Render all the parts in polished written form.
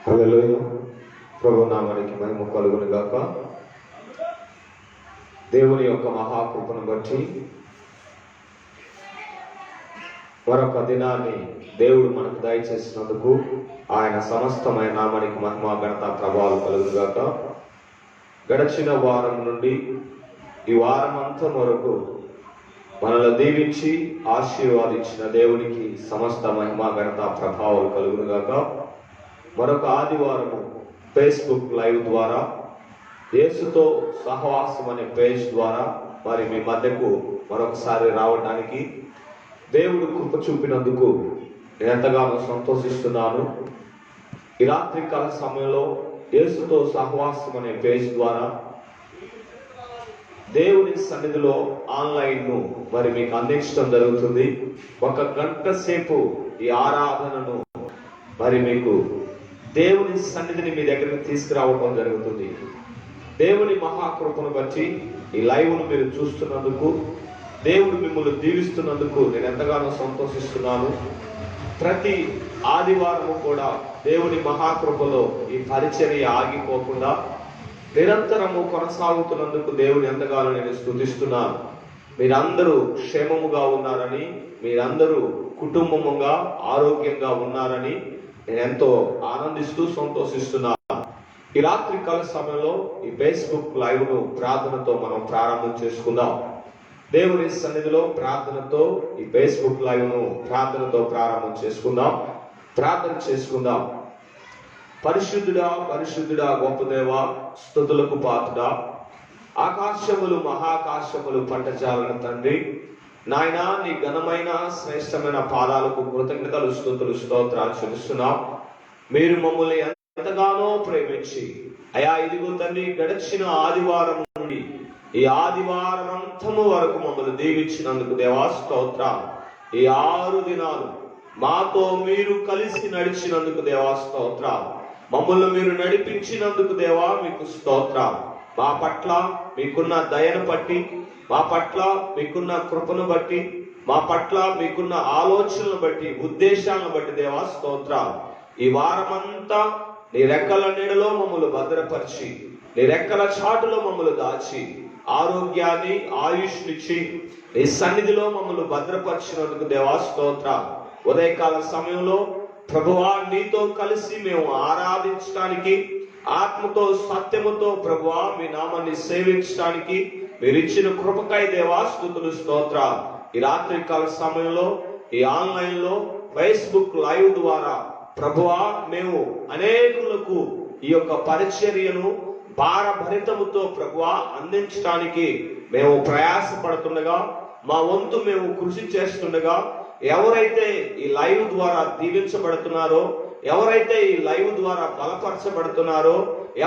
హల్లెలూయా. ప్రభు నామానికి మహిమ కలుగును గాక. దేవుని యొక్క మహాకృపను బట్టి మరొక దినాన్ని దేవుడు మనకు దయచేసినందుకు ఆయన సమస్తమైన నామానికి మహిమ ఘనత ప్రభావాలు కలుగును గాక. గడిచిన వారం నుండి ఈ వారం అంతా వరకు మనల్ని దీవించి ఆశీర్వాదించిన దేవునికి సమస్త మహిమ ఘనత ప్రభావాలు కలుగును గాక. మరొక ఆదివారము ఫేస్బుక్ లైవ్ ద్వారా యేసుతో సహవాసం అనే పేజ్ ద్వారా మరి మీ మధ్యకు మరొకసారి రావడానికి దేవుడు కృప చూపినందుకు నేను ఎంతగానో సంతోషిస్తున్నాను. ఈ రాత్రికాల సమయంలో యేసుతో సహవాసం అనే పేజ్ ద్వారా దేవుని సన్నిధిలో ఆన్లైన్ను మరి మీకు అందించడం జరుగుతుంది. 1 గంట సేపు ఈ ఆరాధనను మరి మీకు దేవుని సన్నిధిని మీ దగ్గరికి తీసుకురావడం జరుగుతుంది. దేవుని మహాకృపను బట్టి ఈ లైవ్ను మీరు చూస్తున్నందుకు, దేవుడు మిమ్మల్ని దీవిస్తున్నందుకు నేను ఎంతగానో సంతోషిస్తున్నాను. ప్రతి ఆదివారము కూడా దేవుని మహాకృపలో ఈ పరిచర్య ఆగిపోకుండా నిరంతరము కొనసాగుతున్నందుకు దేవుని ఎంతగానో నేను స్తుతిస్తున్నాను. మీరందరూ క్షేమముగా ఉన్నారని, మీరందరూ కుటుంబముగా ఆరోగ్యంగా ఉన్నారని నేను ఎంతో ఆనందిస్తూ సంతోషిస్తున్నాను. ఈ రాత్రి కాల సమయంలో ఈ ఫేస్బుక్ లైవ్ ను ప్రార్థనతో మనం ప్రారంభం చేసుకుందాం. దేవుని సన్నిధిలో ప్రార్థనతో ఈ ఫేస్బుక్ లైవ్ ను ప్రార్థనతో ప్రారంభం చేసుకుందాం. ప్రార్థన చేసుకుందాం. పరిశుద్ధుడా పరిశుద్ధుడా గొప్ప దేవా, స్తుతులకు పాత్రుడా, ఆకాశములు మహాకాశములు పట్టజాలన తండ్రి, నాయనా నీ ఘనమైన శ్రేష్టమైన పాదాలకు కృతజ్ఞతలు స్తుతులు స్తోత్రాలు చెల్లిస్తున్నాం. మీరు మమ్మల్ని ఎంతగానో ప్రేమించి అయా ఇదిగో తండ్రి గడిచిన ఆదివారం నుండి ఈ ఆదివారం అంతము వరకు మమ్మల్ని దీవించినందుకు దేవా స్తోత్రాలు. ఈ 6 దినాలు మాతో మీరు కలిసి నడిచినందుకు దేవా స్తోత్రాలు. మమ్మల్ని మీరు నడిపించినందుకు దేవా మీకు స్తోత్రాలు. మా పట్ల మీకున్న దయను బట్టి, మా పట్ల మీకున్న కృపను బట్టి, మా పట్ల మీకున్న ఆలోచనలను బట్టి, ఉద్దేశాలను బట్టి దేవా స్తోత్రాలు. ఈ వారమంతా నీ రెక్కల నీడలో మమ్మల్ని భద్రపరిచి, నీ రెక్కల చాటులో మమ్మల్ని దాచి, ఆరోగ్యాన్ని ఆయుష్నిచ్చి నీ సన్నిధిలో మమ్మల్ని భద్రపరిచినందుకు దేవా స్తోత్రాలు. ఉదయకాల సమయంలో ప్రభువా నీతో కలిసి మేము ఆరాధించడానికి, ఆత్మతో సత్యముతో ప్రభువా మీ నామాన్ని సేవించడానికి మీరు ఇచ్చిన కృపకై దేవా స్తుతులు స్తోత్రాలు. ఈ రాత్రి కాల సమయంలో ఈ ఆన్లైన్ లో ఫేస్బుక్ లైవ్ ద్వారా ప్రభువా మేము అనేకులకు ఈ యొక్క పరిచర్యను భారభరితముతో ప్రభువా అందించడానికి మేము ప్రయాసపడుతుండగా, మా వంతు మేము కృషి చేస్తుండగా, ఎవరైతే ఈ లైవ్ ద్వారా దీవించబడుతున్నారో, ఎవరైతే ఈ లైవ్ ద్వారా బలపరచబడుతున్నారో,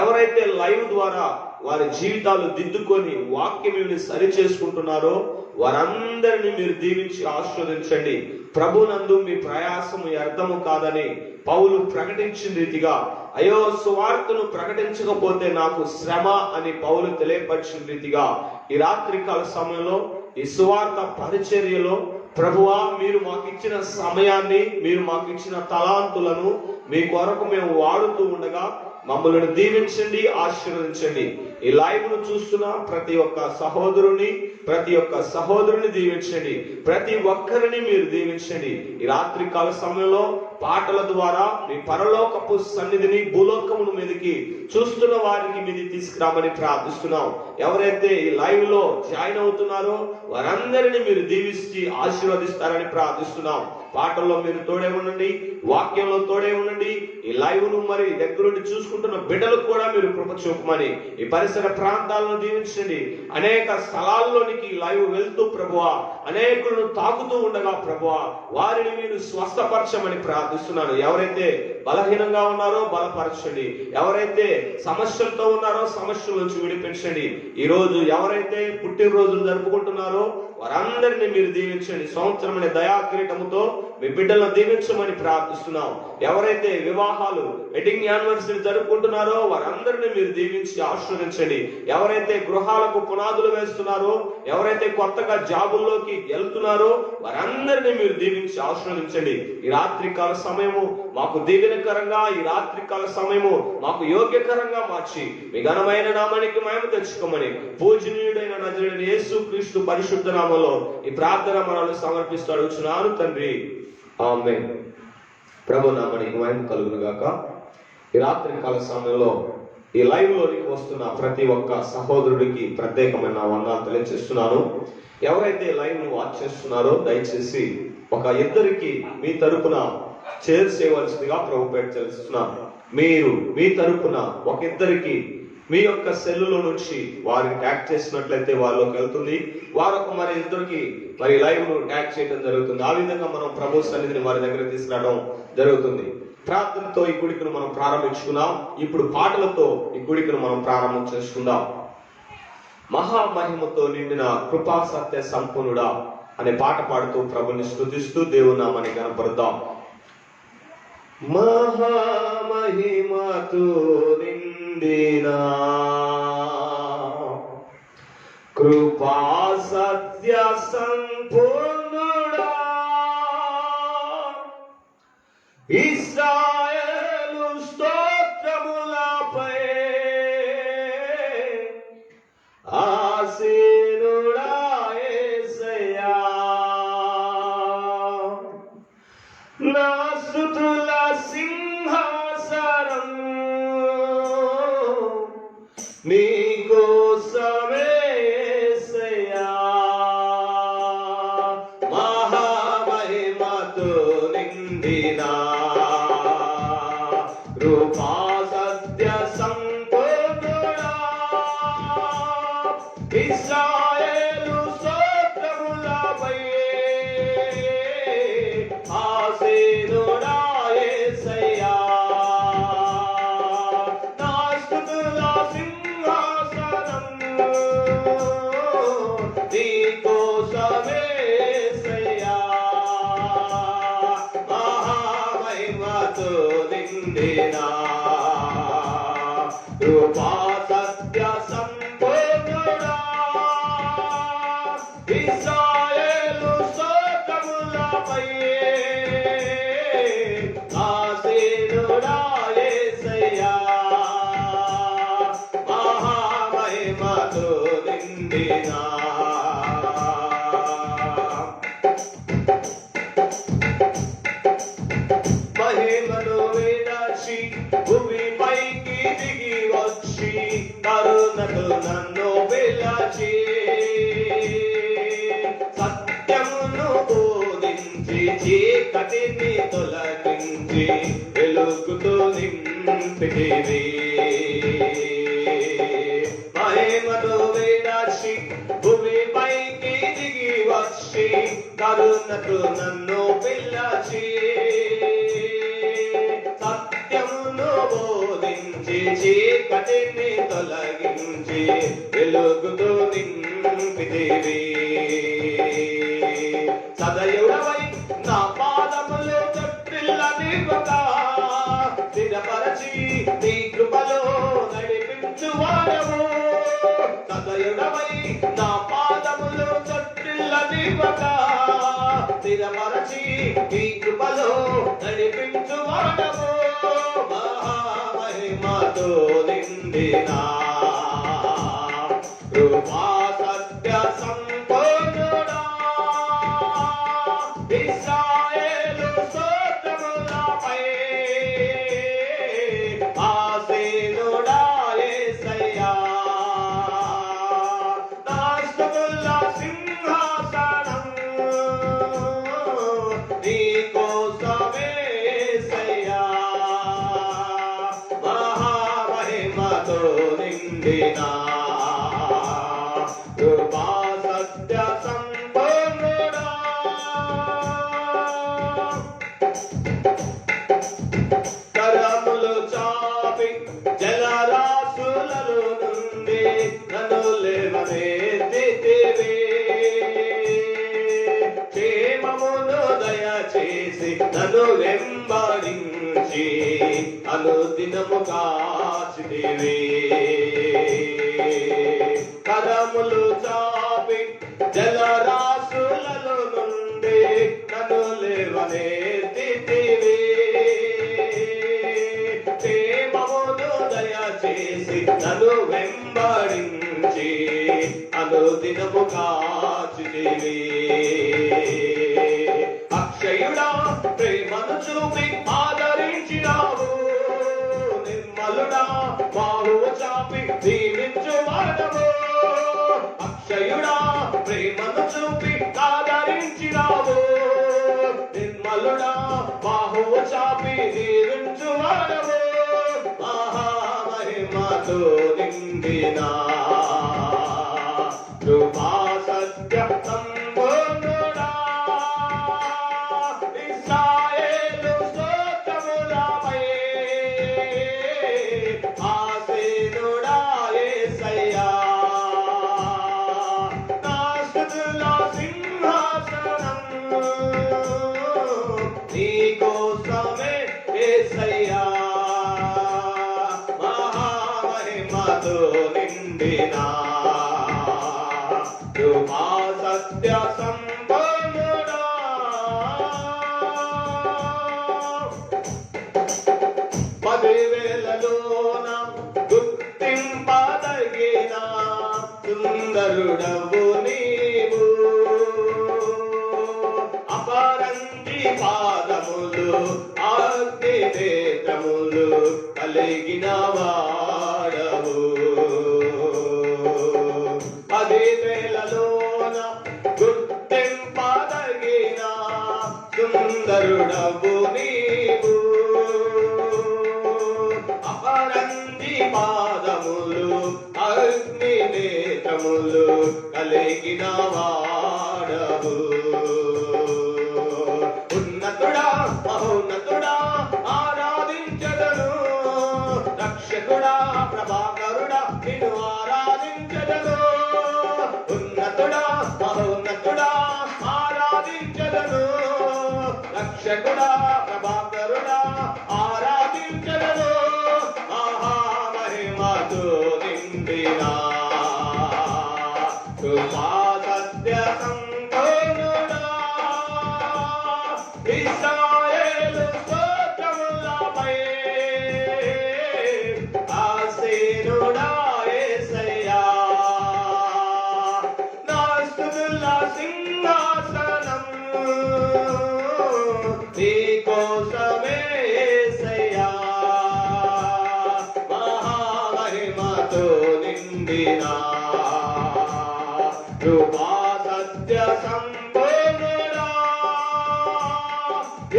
ఎవరైతే లైవ్ ద్వారా వారి జీవితాలు దిద్దుకొని వాక్యముని సరి చేసుకుంటున్నారో వారందరినీ మీరు దీవించి ఆశీర్వదించండి. ప్రభునందు మీ ప్రయాసము వ్యర్థము కాదని పౌలు ప్రకటించిన రీతిగా, అయ్యో సువార్తను ప్రకటించకపోతే నాకు శ్రమ అని పౌలు తెలియపరిచిన రీతిగా ఈ రాత్రికాల సమయంలో ఈ సువార్త పరిచర్యలో ప్రభువా మీరు మాకు ఇచ్చిన సమయాన్ని, మీరు మాకు ఇచ్చిన తలాంతులను మీ కొరకు మేము వాడుతూ ఉండగా మమ్మల్ని దీవించండి, ఆశీర్వదించండి. ఈ లైవ్ ను చూస్తున్న ప్రతి ఒక్క సహోదరుని, ప్రతి ఒక్క సహోదరుని దీవించండి. ప్రతి ఒక్కరిని మీరు దీవించండి. ఈ రాత్రి కాల సమయంలో పాటల ద్వారా మీ పరలోకపు సన్నిధిని భూలోకమును మీదకి చూస్తున్న వారికి మీది తీసుకురామని ప్రార్థిస్తున్నాం. ఎవరైతే ఈ లైవ్ లో జాయిన్ అవుతున్నారో వారందరినీ మీరు దీవించి ఆశీర్వదిస్తారని ప్రార్థిస్తున్నాం. పాటల్లో మీరు తోడే ఉండండి, వాక్యంలో తోడే ఉండండి. ఈ లైవ్ ను మరి దగ్గరుండి చూసుకుంటున్న బిడ్డలకు కూడా మీరు కృప చూపమని, ఈ పరిసర ప్రాంతాలను దీవించండి. అనేక స్థలాల్లోనికి లైవ్ వెళ్తూ ప్రభువా అనేకులను తాకుతూ ఉండగా ప్రభువా వారిని మీరు స్వస్థపరచమని ప్రార్థిస్తున్నాను. ఎవరైతే బలహీనంగా ఉన్నారో బలపరచండి, ఎవరైతే సమస్యలతో ఉన్నారో సమస్యల నుంచి విడిపించండి. ఈ రోజు ఎవరైతే పుట్టినరోజులు జరుపుకుంటున్నారో వారందరినీ మీరు దీవించండి. సంవత్సరమైన దయా కిరీటముతో మీ బిడ్డలను దీవించమని ప్రార్థిస్తున్నాం. ఎవరైతే వివాహాలు వెడ్డింగ్ యానివర్సరీ జరుపుకుంటున్నారో వారందరినీ మీరు దీవించి ఆశీర్వదించండి. ఎవరైతే గృహాలకు పునాదులు వేస్తున్నారో, ఎవరైతే కొత్తగా జాబుల్లోకి వెళ్తున్నారో వారందరినీ మీరు దీవించి ఆశీర్వదించండి. ఈ రాత్రికాల సమయము మాకు దీవెనకరంగా, ఈ రాత్రికాల సమయము మాకు యోగ్యకరంగా మార్చి మీ ఘనమైన నామానికి మహిమ తెచ్చుకోమని పూజనీయుడైన నజరేయుడైన యేసుక్రీస్తు పరిశుద్ధ నామములో ఈ ప్రార్థన మనల్ని సమర్పిస్తూ అడుగుచున్నాను తండ్రి, ఆమేన్. ప్రభు నామానికి మహిమ కలుగును గాక. ఈ రాత్రికాల సమయంలో ఈ లైవ్ లోనికి వస్తున్న ప్రతి ఒక్క సహోదరుడికి ప్రత్యేకమైన వందనాలు తెలియజేస్తున్నాను. ఎవరైతే లైవ్ ను వాచ్ చేస్తున్నారో దయచేసి ఒక ఇద్దరికి మీ తరపున షేర్ చేయవలసిందిగా ప్రభు పేరు తెలుస్తున్నాను. మీరు మీ తరపున ఒక ఇద్దరికి మీ యొక్క సెల్లులో నుంచి వారిని ట్యాగ్ చేసినట్లయితే వాళ్ళకి వెళ్తుంది. వారొక మరి ఇద్దరికి మరి లైవ్ ను ట్యాగ్ చేయడం జరుగుతుంది. ఆ విధంగా మనం ప్రభు సన్నిధిని వారి దగ్గర తీసుకురావడం జరుగుతుంది. ప్రార్థనతో ఈ గుడికను మనం ప్రారంభించుకున్నాం. ఇప్పుడు పాటలతో ఈ గుడికను మనం ప్రారంభం చేసుకుందాం. మహామహిమతో నిండిన కృపా సత్య సంపూర్ణుడా అనే పాట పాడుతూ ప్రభుని స్తుతిస్తూ దేవుని నామాన్ని కనపరుద్దాం. మహామహిమతో నిండిన కృపా సత్య సంపూర్ణుడా ఇశ్రాయేలు స్తోత్రములపై ఆసీనుడా యేసయ్యా, నా స్తుతుల సింహాసనం నీకోసమే యేసయ్యా. మహామహిమతో నిండిన కృపా సత్య సంపూర్ణుడా ఇశ్రాయేలు స్తోత్రములపై ఆసీనుడా యేసయ్యా, నా స్తుతుల సింహాసనం నీకోసమే యేసయ్యా. మహామహిమతో నిండిన కృపా సత్య సంపూర్ణుడా ఇశ్రాయేలు స్తోత్రములపై ఆసీనుడా యేసయ్యా, మహామహిమతో నిండిన మహిమను విడచి భూమిపైకి దిగి వచ్చి కరుణతో నన్ను పిలచి సత్యమును బోధించి చీకటిని తొలగించి వెలుగుతో నింపితివి. మహిమను విడచి భూమిపైకి దిగి వచ్చి కరుణతో నన్ను పిలచి సత్యమును బోధించి చీకటిని తొలగించి వెలుగుతో నింపితివి. సదయుడవై నా పాదములు తొట్టిల్లనివ్వగా స్థిరపరచి నీ కృపలో నడిపించువాడవు. సదయుడవై నా పాదములు తొట్టిల్లనివ్వగా స్థిరపరచి నీ కృపలో నడిపించువాడవు. మహామహిమతో నిండిన కృపా సత్య సంపూర్ణుడా ఇశ్రాయేలు స్తోత్రములపై ఆసీనుడా యేసయ్యా, నా స్తుతుల సింహాసనం నీకోసమే యేసయ్యా. మహామహిమతో నిండిన నన్ను వెంబడించి అనుదినము కాచితివి. కదములు చాపి జలరాశులలో నుండి నన్ను లేవనెత్తితివి. ప్రేమమును దయచేసి నన్ను వెంబడించి అనుదినము కాచితివి. అక్షయుడా ప్రేమను చూపి ఆదరించినావు. నిర్మలుడా బాహువు చాపి దీవించువాడవు. అక్షయుడా ప్రేమను చూపి ఆదరించినావు. నిర్మలుడా బాహువు చాపి దీవించువాడవు. మహామహిమతో నిండినా కృపా సత్య సంపూర్ణుడా ఇశ్రాయేలు స్తోత్రములపై ఆసీనుడా యేసయ్యా. నా స్తుతుల సింహాసనం నీకోసమే యేసయ్యా. మహామహిమతో నిండినా కృపా సత్య సంపన్నుడా. పదివేలలోన గుర్తింపదగిన సుందరుడవు నీవు. అపరంజి పాదములు అగ్ని నేత్రములు కలిగిన వాడవు. 10,000లోన గుర్తింపదగిన సుందరుడవు నీవు. అపరంజి పాదములు అగ్ని నేత్రములు కలిగిన వాడవు. ఉన్నతుడా మహోన్నతుడా ఆరాధించదను. రక్షకుడా ప్రభాకరుడా నిన్ను ఆరాధించదను. ఉన్నతుడా మహోన్నతుడా ఆరాధించదను. రక్షకుడా ప్రభాకరుడా ఆరాధించదను. మహామహిమతో నిండినా కృపా సత్య సంపూర్ణుడా ఇశ్రాయేలు స్తోత్రములపై ఆసీనుడా యేసయ్యా. నా స్తుతుల సింహాసనం నీకోసమే యేసయ్యా. మహామహిమతో నిండినా కృపా సత్య సంపూర్ణుడా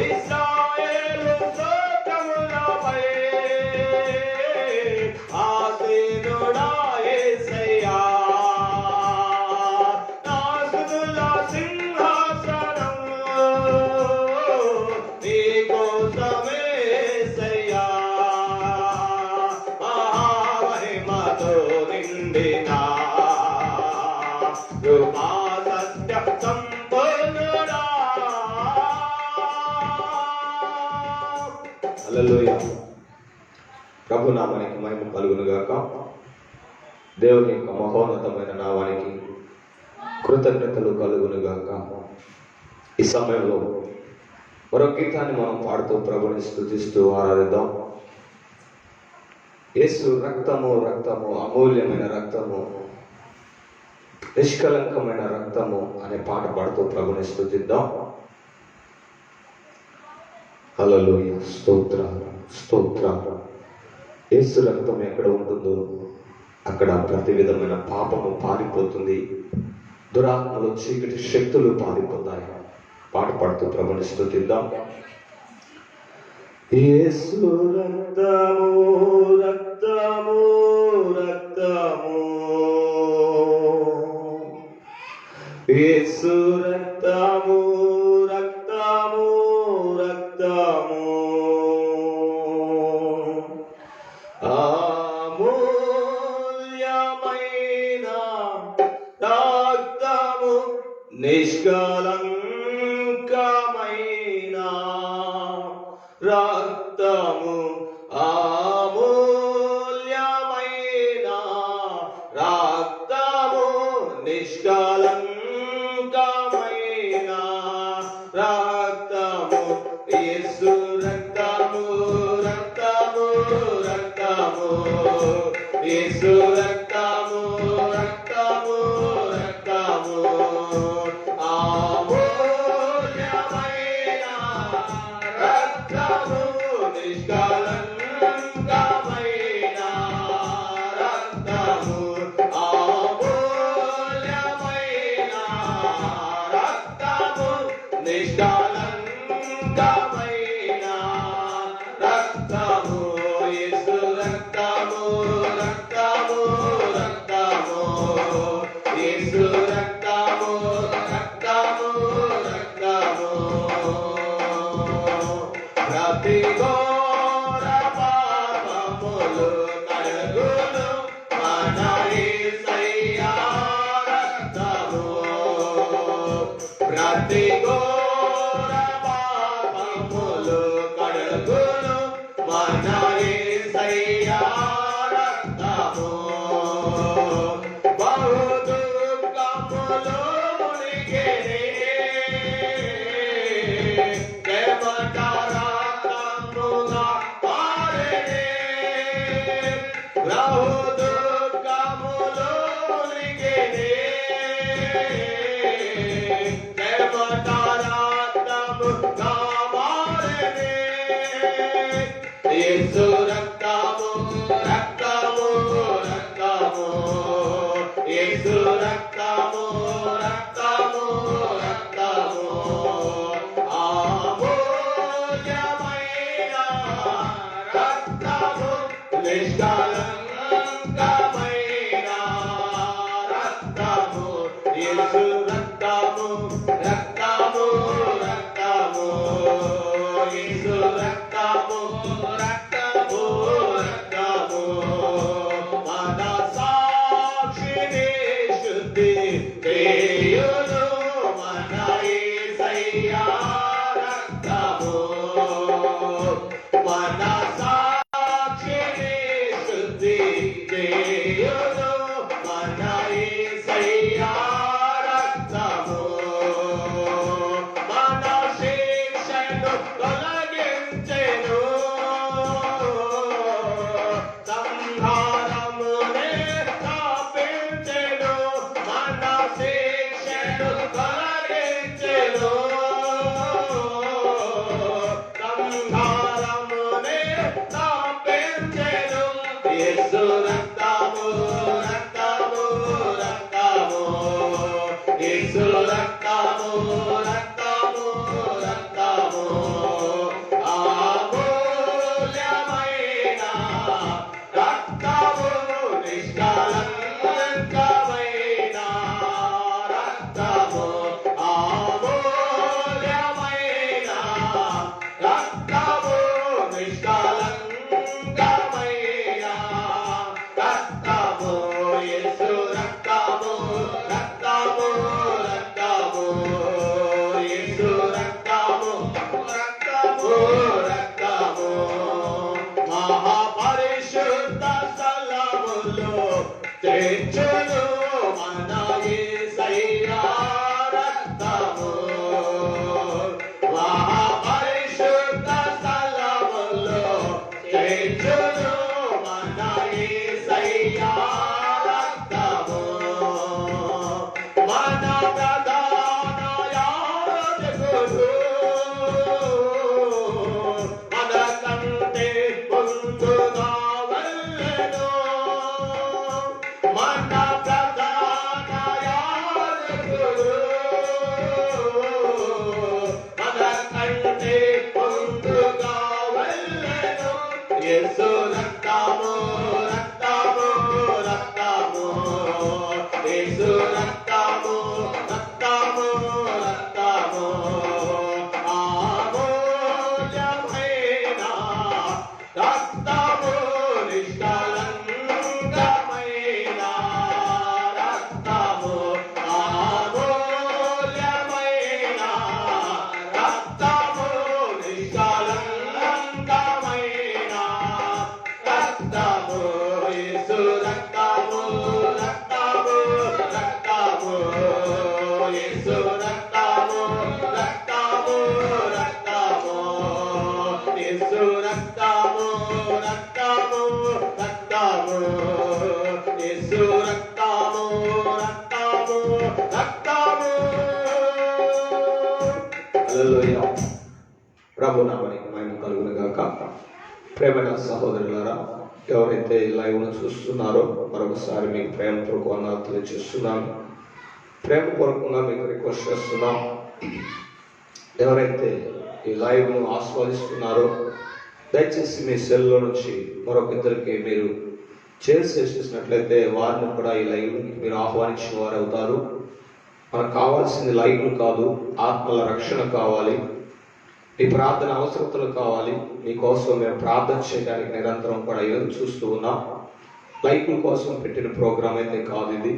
ఇశ్రాయేలు స్తోత్రములపై ఆసీనుడా యేసయ్యా. నా స్తుతుల సింహాసనం నీకోసమే యేసయ్యా. మహామహిమతో నిండినా కృపా సత్య సంపూర్ణుడా. హల్లెలూయా. ప్రభు నామానికి మహిమ కలుగును గాక. దేవుని యొక్క మహోన్నతమైన నామానికి కృతజ్ఞతలు కలుగును గాక. ఈ సమయంలో మరో గీతాన్ని మనం పాడుతూ ప్రభుని స్తుతిస్తూ ఆరాధిద్దాం. యేసు రక్తము రక్తము అమూల్యమైన రక్తము నిష్కలంకమైన రక్తము అనే పాట పాడుతూ ప్రభుని స్తుతిద్దాం. హల్లెలూయా. స్తోత్ర స్తోత్ర. యేసు రక్తం ఎక్కడ ఉంటుందో అక్కడ ప్రతి విధమైన పాపము పారిపోతుంది. దురాత్మలు చీకటి శక్తులు పారిపోతాయి. పాట పాడుతూ ప్రభుని స్తుతిద్దాం. యేసు రక్తము రక్తము రక్తము. యేసు రక్తము రక్తము రక్తము. అమూల్యమైన రక్తము నిష్కలంకమైన రక్తము అమూల్యమైన రక్తము నిష్కలంకమైన రక్తము యేసు రక్తము రక్తము రక్తము యేసు రక్తము రక్తము రక్తము అమూల్యమైన రక్తము నిష్కలంకమైన రక్తము అమూల్యమైన రక్తము నిష్కలంకమైన రక్తము యేసు రక్తము రక్తము రక్తము యేసు రక్తము రక్తము రక్తము ప్రతి ఘోర పాపములు కడుగును మన యేసయ్యా రక్తము ప్రతి ఘోర పాపములు కడుగును మన యేసయ్యా రక్తము బహు దుఃఖములో మునిగెనే చెమట రక్తముగా మారెనే బహు దుఃఖములో మునిగెనే చెమట రక్తముగా మారెనే యేసు రక్తము రక్తము రక్తము యేసు రక్తము రక్తము రక్తము అమూల్యమైన రక్తము నిష్కలంకమైన రక్తము యేసు రక్తము రక్తము రక్తము యేసు రక్తము రక్తము రక్తము మన సాక్షిని శుద్ధి చేయును మన యేసయ్యా రక్తము మన సాక్షిని శుద్ధి చేయును మన యేసయ్యా రక్తము మన శిక్షను తొలగించెను సంహారమునే స్థాపించెను మన శిక్షను తొలగించెను సంహారమునే స్థాపించెను యేసు రక్తము రక్తము రక్తము యేసు రక్తము రక్తము రక్తము అమూల్యమైన రక్తము నిష్కలంకమైన రక్తము అమూల్యమైన రక్తము నిష్కలంకమైన రక్తము యేసు రక్తము రక్తము రక్తము యేసు రక్తము రక్తము రక్తము మహాపరిశుద్ధ స్థలములో తెచ్చును మన యేసయ్యా రక్తము మహాపరిశుద్ధ స్థలములో తెచ్చును మన యేసయ్యా రక్తము మన ప్రధాన యాజకుడు మన కంటే ముందుగా వెళ్ళెను మన ప్రధాన యాజకుడు మన కంటే ముందుగా వెళ్ళెను యేసు రక్తము రక్తము రక్తము యేసు రక్తము రక్తము రక్తము అమూల్యమైన రక్తము నిష్కలంకమైన రక్తము అమూల్యమైన రక్తము నిష్కలంకమైన ప్రభు నామనికి మహిమ కలుగును గాక. ప్రేమైన సహోదరులారా, ఎవరైతే లైవ్ను చూస్తున్నారో మరొకసారి మీకు ప్రేమపూర్వక వందనాలు తెలియజేస్తున్నాను. ప్రేమపూర్వకంగా మీకు రిక్వెస్ట్ చేస్తున్నాం, ఎవరైతే ఈ లైవ్ను ఆస్వాదిస్తున్నారో దయచేసి మీ సెల్లో నుంచి మరొక ఇద్దరికి మీరు చేసినట్లయితే వారిని కూడా ఈ లైవ్కి మీరు ఆహ్వానించిన వారు అవుతారు. మనకు కావాల్సింది లైవ్లు కాదు, ఆత్మల రక్షణ కావాలి, మీ ప్రార్థన అవసరతలు కావాలి. మీకోసం మేము ప్రార్థన చేయడానికి నిరంతరం కూడా ఎదురు చూస్తూ ఉన్నాం. లైవ్ల కోసం పెట్టిన ప్రోగ్రాం అయితే కాదు ఇది.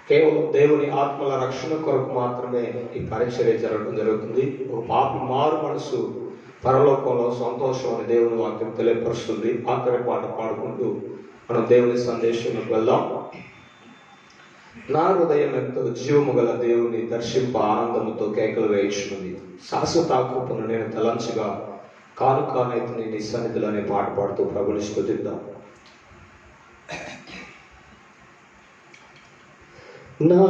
కేవలం దేవుని ఆత్మల రక్షణ కొరకు మాత్రమే ఈ పరిచర్య జరగడం జరుగుతుంది. ఒక పాపి మారు మనసు పరలోకంలో సంతోషం అని దేవుని వాక్యం తెలియపరుస్తుంది. ఆఖరి పాట పాడుకుంటూ మనం దేవుని సందేశంలోకి వెళ్దాం. నా హృదయం ఎంతో జీవము గల దేవుని దర్శింప ఆనందముతో కేకలు వేయించున్నది. శాశ్వత కృపను నేను తలంచగా కానుకానైతే నీ సన్నిధిలో అనే పాట పాడుతూ ప్రభుని స్తుతిద్దాం. నా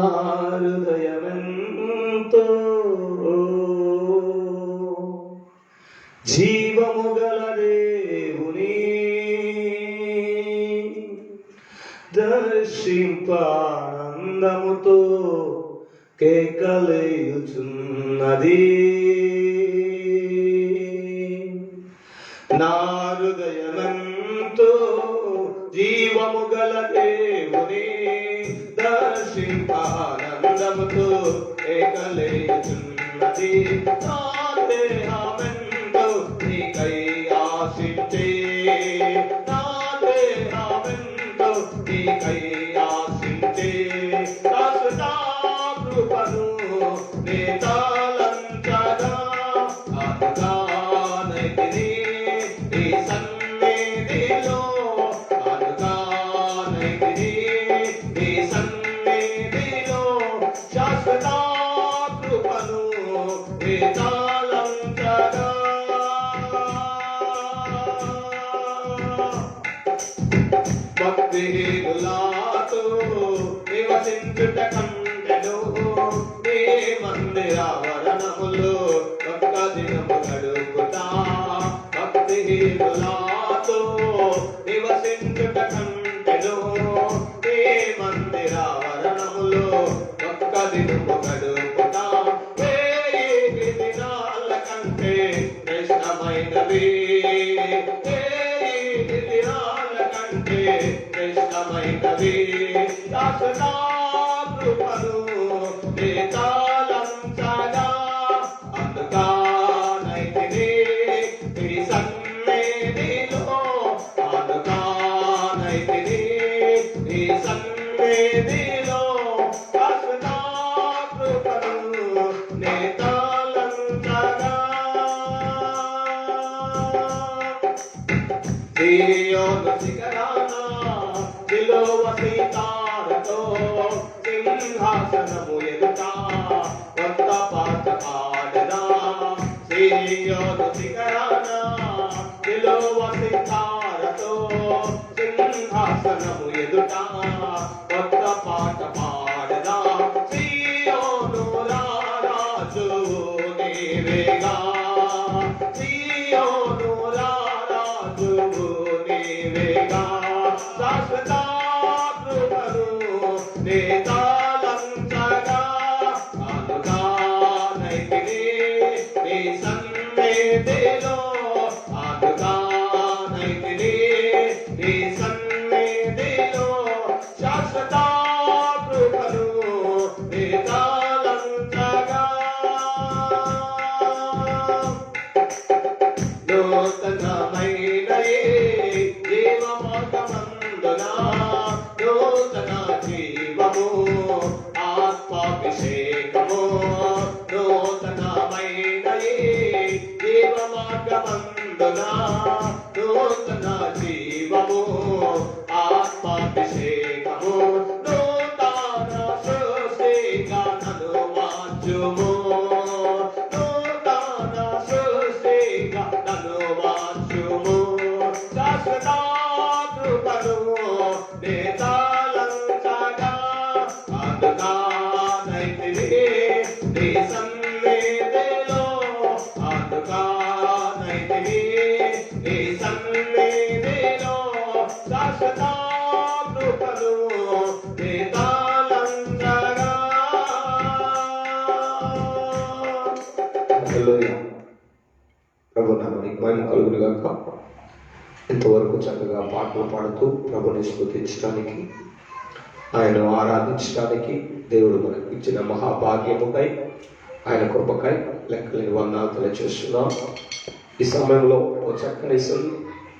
హృదయమెంతో జీవము గల దేవుని దర్శింపానందముతో కేకలేయుచున్నది. నా హృదయమెంతో జీవము గల దేవుని దర్శింపానందముతో కేకలేయుచున్నది. నా దేహమెంతో నీకై ఆశించే, నా దేహమెంతో నీకై ఆశించే, శాశ్వత కృపను నే తలంచగా అనుగానైతిని నీ సన్నిధిలో, అనుగానైతిని నీ సన్నిధిలో, శాశ్వత కృపను నే తలంచగా. భక్తిహీనులతో నివసించుట కంటెను నీ మందిరావరణములో ఒక్క దినము గడుపుతా. భక్తిహీనులతో నివసించుట కంటెను నీ మందిరావరణములో ఒక్క దినము గడుపుతా. వేయి దినాల కంటే శ్రేష్టమైనవి, శ్రేష్టమైనవి శాశ్వత కృపను నే తలంచగా అనుగానైతిని నీ సన్నిధిలో, అనుగానైతిని నీ సన్నిధిలో, శాశ్వత కృపను నే తలంచగా. సియోను శిఖరాన సిలువ సీతాలతో సింహాసనము ఎదుట కొత్త పాట పాడదా. సియోను శిఖరాన సిలువ సీతాలతో సింహాసనము ఎదుట కొత్త పాట పాడదా. సియోను రాజు నీవేగా, సియోను రాజు నీవేగా, శాశ్వత కృపను నే తలంచగా అనుగానైతిని నీ సన్నిధిలో, అనుగానైతిని నీ సన్నిధిలో, శాశ్వత కృపను నే తలంచగా. నూతనమైన జీవమార్గమందునా నూతన జీవము ఆత్మాభిషేకము, నూతనమైన జీవమార్గమందునా నూతన జీవము ఆత్మాభిషేకము, నూతన సృష్టిగా నన్ను మార్చుము, నూతన సృష్టిగా నన్ను మార్చుము, శాశ్వత కృపను నే తలంచగా అనుగానైతిని నీ సన్నిధిలో, అనుగానైతిని నామానికి మహిమ కలుగును గాక. ఇంతవరకు చక్కగా పాటలు పాడుతూ ప్రభుని స్తుతించడానికి, ఆయన ఆరాధించడానికి దేవుడు మనకు ఇచ్చిన మహాభాగ్యముకై, ఆయన కృపకై లెక్కలేని వందనాలు తెలియజేస్తున్నాం. ఈ సమయంలో ఓ చక్కని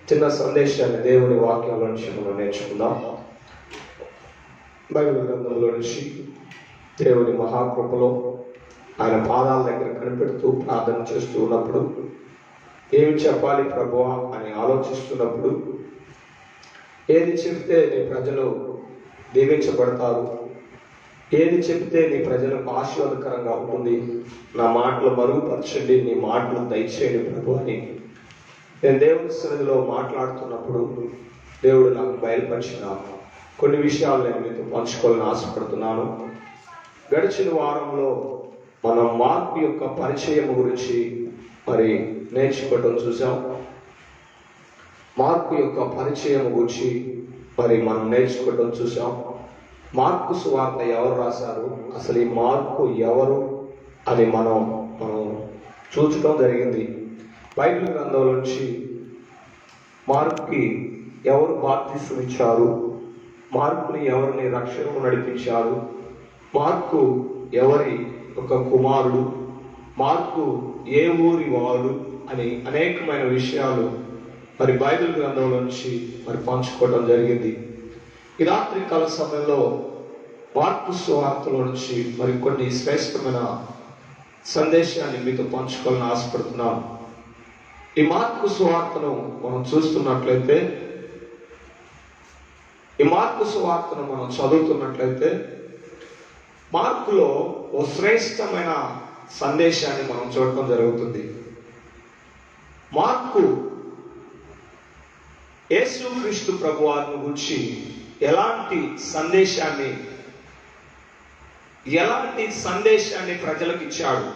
చిన్న సందేశాన్ని దేవుని వాక్యంలో నుంచి మనం నేర్చుకుందాం. బైబిల్ గ్రంథంలో నుంచి దేవుని మహాకృపలో ఆయన పాదాల దగ్గర కనిపెడుతూ ప్రార్థన చేస్తూ ఉన్నప్పుడు, ఏమి చెప్పాలి ప్రభువా అని ఆలోచిస్తున్నప్పుడు, ఏది చెప్తే నీ ప్రజలు దీవించబడతారు, ఏది చెప్తే నీ ప్రజలకు ఆశీర్వాదకరంగా ఉంటుంది, నా మాటలు మరుగుపరచండి, నీ మాటలు దయచేయండి ప్రభు అని నేను దేవుని సన్నిధిలో మాట్లాడుతున్నప్పుడు దేవుడు నాకు బయలుపరిచిన కొన్ని విషయాలు నేను మీతో పంచుకోవాలని ఆశపడుతున్నాను. గడిచిన వారంలో మనం మార్పు యొక్క పరిచయం గురించి మరి నేర్చుకోవడం చూసాం. మార్పు యొక్క పరిచయం గురించి మరి మనం నేర్చుకోవడం చూసాం. మార్కు సువార్త ఎవరు రాశారు, అసలు ఈ మార్కు ఎవరు అని మనం చూచడం జరిగింది. బైబిల్ గ్రంథంలో నుంచి మార్కుకి ఎవరు బాప్తిసం ఇచ్చారు, మార్కుని ఎవరిని రక్షణకు నడిపించారు, మార్కు ఎవరి ఒక కుమారుడు, మార్కు ఏ ఊరి వాడు అని అనేకమైన విషయాలు మరి బైబిల్ గ్రంథంలో నుంచి మరి పంచుకోవడం జరిగింది. ఈ రాత్రి కాల సమయంలో మార్కు సువార్తలో నుంచి మరి కొన్ని శ్రేష్టమైన సందేశాన్ని మీతో పంచుకోవాలని ఆశపడుతున్నాను. ఈ మార్కు సువార్తను మనం చూస్తున్నట్లయితే, ఈ మార్కు సువార్తను మనం చదువుతున్నట్లయితే, మార్కులో ఓ శ్రేష్టమైన సందేశాన్ని మనం చూడటం జరుగుతుంది. మార్కు యేసుక్రీస్తు ప్రభువారిని గురించి ఎలాంటి సందేశాన్ని ప్రజలకు ఇచ్చాడు,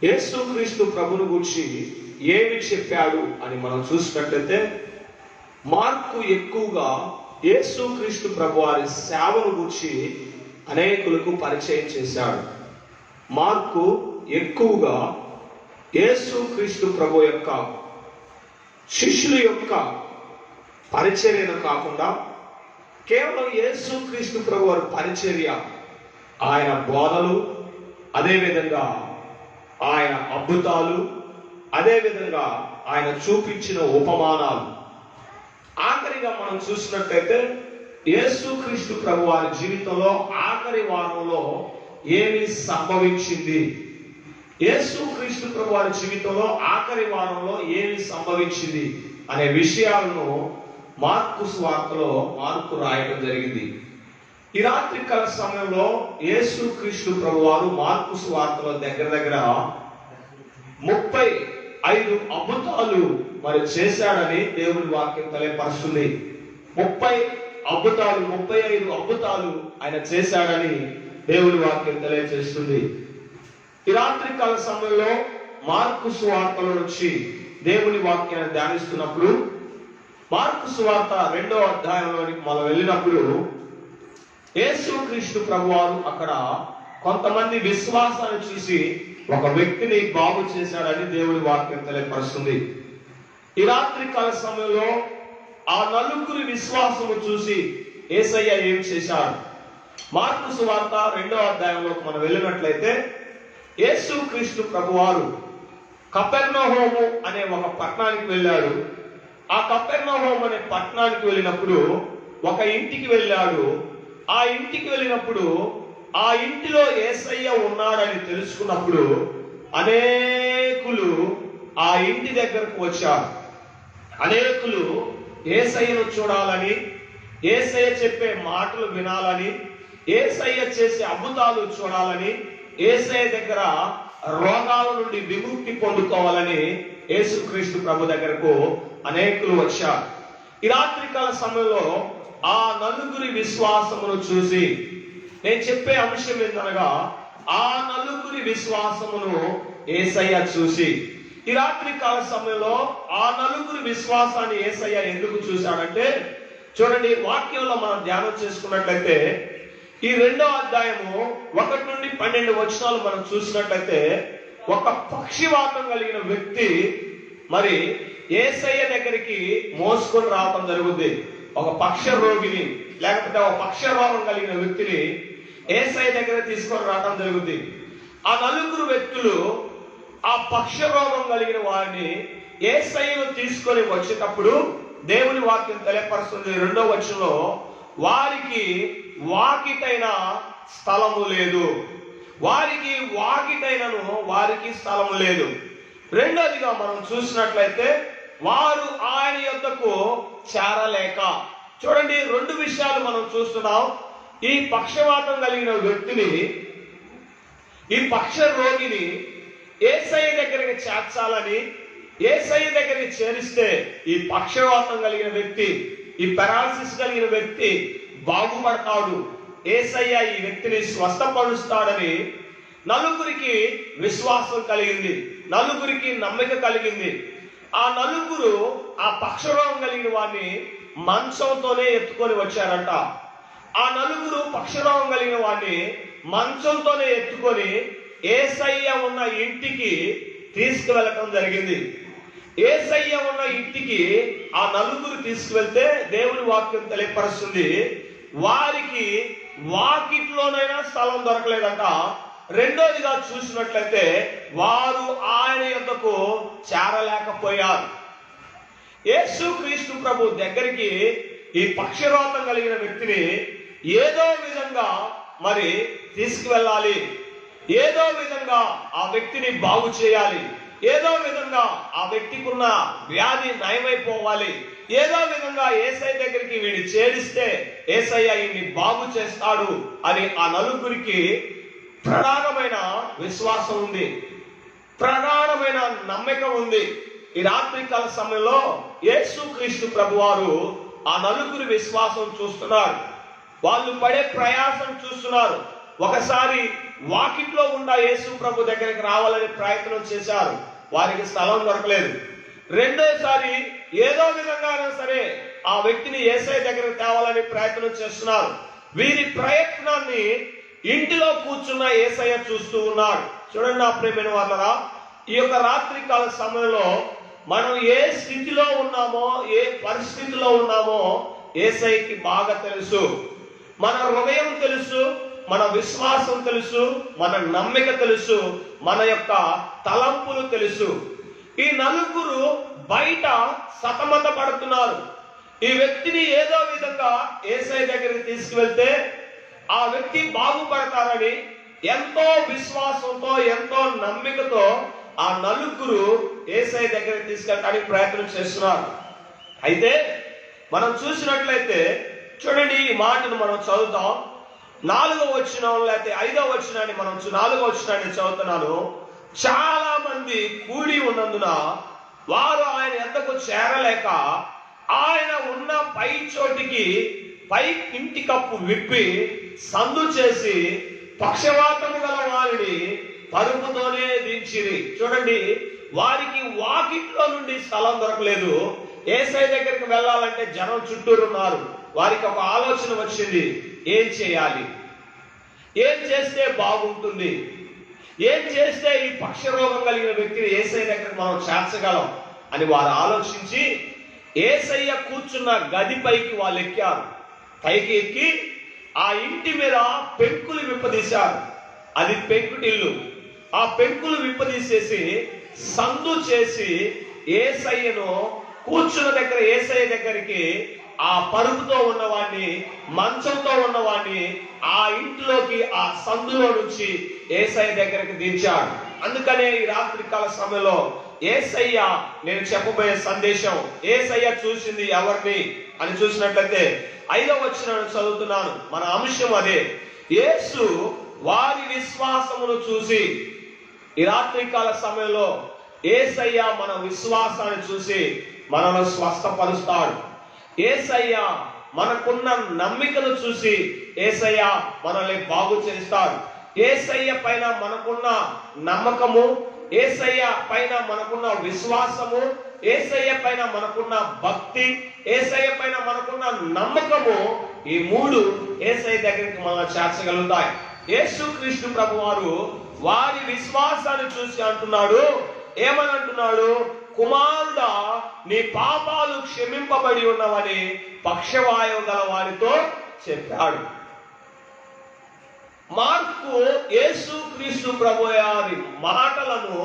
యేసుక్రీస్తు ప్రభుని గురించి ఏమి చెప్పాడు అని మనం చూసినట్లయితే, మార్కు ఎక్కువగా యేసుక్రీస్తు ప్రభువారి సేవను గురించి అనేకులకు పరిచయం చేశాడు. మార్కు ఎక్కువగా యేసుక్రీస్తు ప్రభు యొక్క శిష్యుల యొక్క పరిచర్యను కాకుండా, కేవలం యేసుక్రీస్తు ప్రభు వారి పరిచర్య, ఆయన బోధలు, అదేవిధంగా ఆయన అద్భుతాలు, అదేవిధంగా ఆయన చూపించిన ఉపమానాలు, ఆఖరిగా మనం చూసినట్లయితే యేసుక్రీస్తు ప్రభు వారి జీవితంలో ఆఖరి వారంలో ఏమి సంభవించింది, యేసుక్రీస్తు ప్రభు వారి జీవితంలో ఆఖరి వారంలో ఏమి సంభవించింది అనే విషయాలను మార్కు సువార్తలో మార్కు రాయడం జరిగింది. ఈ రాత్రి కాల సమయంలో యేసుక్రీస్తు ప్రభు వారు మార్కు సువార్తలో దగ్గర 35 అద్భుతాలు మరి చేశాడని దేవుని వాక్యం తెలియపరుస్తుంది. 35 అద్భుతాలు ఆయన చేశాడని దేవుని వాక్యం తెలియజేస్తుంది. ఈ రాత్రి కాల సమయంలో మార్కు సువార్తలో నుంచి దేవుని వాక్యాన్ని ధ్యానిస్తున్నప్పుడు, మార్కు సువార్త 2వ అధ్యాయంలోనికి మనం వెళ్ళినప్పుడు, యేసుక్రీస్తు ప్రభువారు అక్కడ కొంతమంది విశ్వాసాన్ని చూసి ఒక వ్యక్తిని బాగు చేశాడని దేవుని వాక్యం తెలియపరుస్తుంది. ఈ రాత్రి కాల సమయంలో ఆ నలుగురి విశ్వాసము చూసి యేసయ్య ఏం చేశాడు, మార్కు సువార్త 2వ అధ్యాయంలోకి మనం వెళ్ళినట్లయితే, యేసుక్రీస్తు ప్రభువారు కపెర్నహూము అనే ఒక పట్టణానికి వెళ్ళాడు. ఆ కపెర్నహూము అనే పట్టణానికి వెళ్ళినప్పుడు ఒక ఇంటికి వెళ్ళాడు. ఆ ఇంటికి వెళ్ళినప్పుడు ఆ ఇంటిలో యేసయ్య ఉన్నాడని తెలుసుకున్నప్పుడు అనేకులు ఆ ఇంటి దగ్గరకు వచ్చారు. అనేకులు యేసయ్యను చూడాలని, యేసయ్య చెప్పే మాటలు వినాలని, యేసయ్య చేసే అద్భుతాలు చూడాలని, యేసయ్య దగ్గర రోగాల నుండి విముక్తి పొందుకోవాలని యేసుక్రీస్తు ప్రభు దగ్గరకు అనేకులు వచ్చారు. ఈ రాత్రికాల సమయంలో ఆ నలుగురి విశ్వాసమును చూసి నేను చెప్పే అంశం ఏంటనగా, ఆ నలుగురి విశ్వాసమును యేసయ్య చూసి, ఈ రాత్రి కాల సమయంలో ఆ నలుగురి విశ్వాసాన్ని యేసయ్య ఎందుకు చూశాడంటే, చూడండి వాక్యంలో మనం ధ్యానం చేసుకున్నట్లయితే ఈ 2వ అధ్యాయము 1 నుండి 12 వచనాలు మనం చూసినట్లయితే, ఒక పక్షివాతం కలిగిన వ్యక్తి మరి యేసయ్య దగ్గరికి మోసుకొని రావటం జరుగుద్ది. ఒక పక్ష రోగిని లేకపోతే ఒక పక్ష రోగం కలిగిన వ్యక్తిని యేసయ్య దగ్గర తీసుకొని రావటం జరుగుద్ది. ఆ నలుగురు వ్యక్తులు ఆ పక్ష రోగం కలిగిన వారిని యేసయ్యను తీసుకొని వచ్చేటప్పుడు దేవుని వాక్యం తెలియపరుస్తుంది 2వ వచనంలో, వారికి వాకిటైన స్థలము లేదు. వారికి వాకిటైనను వారికి స్థలము లేదు. రెండోదిగా మనం చూసినట్లయితే వారు ఆయన యొద్దకు చేరలేక. చూడండి, 2 విషయాలు మనం చూస్తున్నాం. ఈ పక్షవాతం కలిగిన వ్యక్తిని, ఈ పక్ష రోగిని యేసయ్య దగ్గరికి చేర్చాలని, యేసయ్య దగ్గరికి చేరిస్తే ఈ పక్షవాతం కలిగిన వ్యక్తి, ఈ పెరాలసిస్ కలిగిన వ్యక్తి బాగుపడతాడు, యేసయ్య ఈ వ్యక్తిని స్వస్థపరుస్తాడని నలుగురికి విశ్వాసం కలిగింది, నలుగురికి నమ్మిక కలిగింది. ఆ నలుగురు ఆ పక్షరోగం కలిగిన వాడిని మంచంతోనే ఎత్తుకొని వచ్చారంట. ఆ నలుగురు పక్షరోగం కలిగిన వాడిని మంచంతోనే ఎత్తుకొని యేసయ్య ఉన్న ఇంటికి తీసుకువెళ్ళటం జరిగింది. యేసయ్య ఉన్న ఇంటికి ఆ నలుగురు తీసుకువెళ్తే దేవుని వాక్యం తెలియపరుస్తుంది, వారికి వాకిట్లోనైనా స్థలం దొరకలేదంట. రెండోదిగా చూసినట్లయితే వారు ఆయన యొద్దకు చేరలేకపోయారు. యేసుక్రీస్తు ప్రభు దగ్గరికి ఈ పక్షవాతం కలిగిన వ్యక్తిని ఏదో విధంగా మరి తీసుకువెళ్ళాలి, ఏదో విధంగా ఆ వ్యక్తిని బాగు చేయాలి, ఏదో విధంగా ఆ వ్యక్తికి ఉన్న వ్యాధి నయమైపోవాలి, ఏదో విధంగా యేసయ్య దగ్గరికి వీడిని చేరిస్తే యేసయ్య ఈయన్ని బాగు చేస్తాడు అని ఆ నలుగురికి ప్రగాఢమైన విశ్వాసం ఉంది, ప్రగాఢమైన నమ్మకం ఉంది. ఈ రాత్రికాల సమయంలో యేసుక్రీస్తు ప్రభువారు ఆ నలుగురి విశ్వాసం చూస్తున్నారు, వాళ్ళు పడే ప్రయాసం చూస్తున్నారు. ఒకసారి వాకిట్లో ఉన్న యేసు ప్రభు దగ్గరికి రావాలని ప్రయత్నం చేశారు, వారికి స్థలం దొరకలేదు. రెండోసారి ఏదో విధంగానే సరే ఆ వ్యక్తిని యేసయ్య దగ్గరికి తేవాలని ప్రయత్నం చేస్తున్నారు. వీరి ప్రయత్నాన్ని ఇంటిలో కూర్చున్న యేసయ్య చూస్తూ ఉన్నాడు. చూడండి నా ప్రియమైన వాళ్ళరా, ఈ యొక్క రాత్రికాల సమయంలో మనం ఏ స్థితిలో ఉన్నామో, ఏ పరిస్థితిలో ఉన్నామో యేసయ్యకి బాగా తెలుసు. మన హృదయం తెలుసు, మన విశ్వాసం తెలుసు, మన నమ్మిక తెలుసు, మన యొక్క తలంపులు తెలుసు. ఈ నలుగురు బయట సతమత పడుతున్నారు. ఈ వ్యక్తిని ఏదో విధంగా యేసయ్య దగ్గరికి తీసుకువెళ్తే ఆ వ్యక్తి బాగుపడతారని ఎంతో విశ్వాసంతో, ఎంతో నమ్మికతో ఆ నలుగురు యేసయ్య దగ్గరికి తీసుకెళ్ళడానికి ప్రయత్నం చేస్తున్నారు. అయితే మనం చూసినట్లయితే చూడండి, ఈ మాటను మనం చదువుతాం. 4వ వచనం లేకపోతే 5వ వచనాన్ని మనం 4వ వచనాన్ని చదువుతున్నాను. చాలా మంది కూడి ఉన్నందున వారు ఆయన యొద్దకు చేరలేక ఆయన ఉన్న పై చోటికి పై ఇంటి కప్పు విప్పి సందు చేసి పక్షవాతము గల వారిని పరుపుతోనే దించిరి. చూడండి, వారికి వాకిట్లో నుండి స్థలం దొరకలేదు. యేసయ్య దగ్గరికి వెళ్ళాలంటే జనం చుట్టూరు ఉన్నారు. వారికి ఒక ఆలోచన వచ్చింది, ఏం చేయాలి, ఏం చేస్తే బాగుంటుంది, ఏం చేస్తే ఈ పక్షరోగం కలిగిన వ్యక్తిని యేసయ్య దగ్గరికి మనం చేర్చగలం అని వారు ఆలోచించి యేసయ్య కూర్చున్న గది పైకి వాళ్ళు ఎక్కారు. పైకి ఎక్కి ఆ ఇంటి మీద పెంకులు విప్పదీశారు. అది పెంకుటిల్లు. ఆ పెంకులు విప్పదీసేసి సందు చేసి యేసయ్యను కూర్చున్న దగ్గర యేసయ్య దగ్గరికి ఆ పరుపుతో ఉన్నవాడిని, మంచంతో ఉన్నవాడిని ఆ ఇంట్లోకి ఆ సందులో నుంచి యేసయ్య దగ్గరికి దించాడు. అందుకనే ఈ రాత్రికాల సమయంలో యేసయ్య, నేను చెప్పబోయే సందేశం, యేసయ్య చూసింది ఎవరిని అని చూసినట్లయితే 5వ వచనాన్ని చదువుతున్నాను. మన అంశం అదే, యేసు వారి విశ్వాసమును చూసి. ఈ రాత్రికాల సమయంలో యేసయ్య మన విశ్వాసాన్ని చూసి మనను స్వస్థపరుస్తాడు. యేసయ్య మనకున్న నమ్మికను చూసి యేసయ్య మనల్ని బాగు చేస్తాడు. యేసయ్య పైన మనకున్న నమ్మకము, యేసయ్య పైన మనకున్న విశ్వాసము, యేసయ్య పైన మనకున్న భక్తి, యేసయ్య పైన మనకున్న నమ్మకము, ఈ 3 యేసయ్య దగ్గరికి మనం చేర్చగలుగుతాయి. యేసుక్రీస్తు ప్రభువారు వారి విశ్వాసాన్ని చూసి అంటున్నాడు, ఏమని అంటున్నాడు? కుమారుడు నీ పాపాలు క్షమింపబడి ఉన్నవని పక్షవాయువు గల వారితో చెప్పాడు. మార్కు యేసుక్రీస్తు ప్రభువారి మాటలను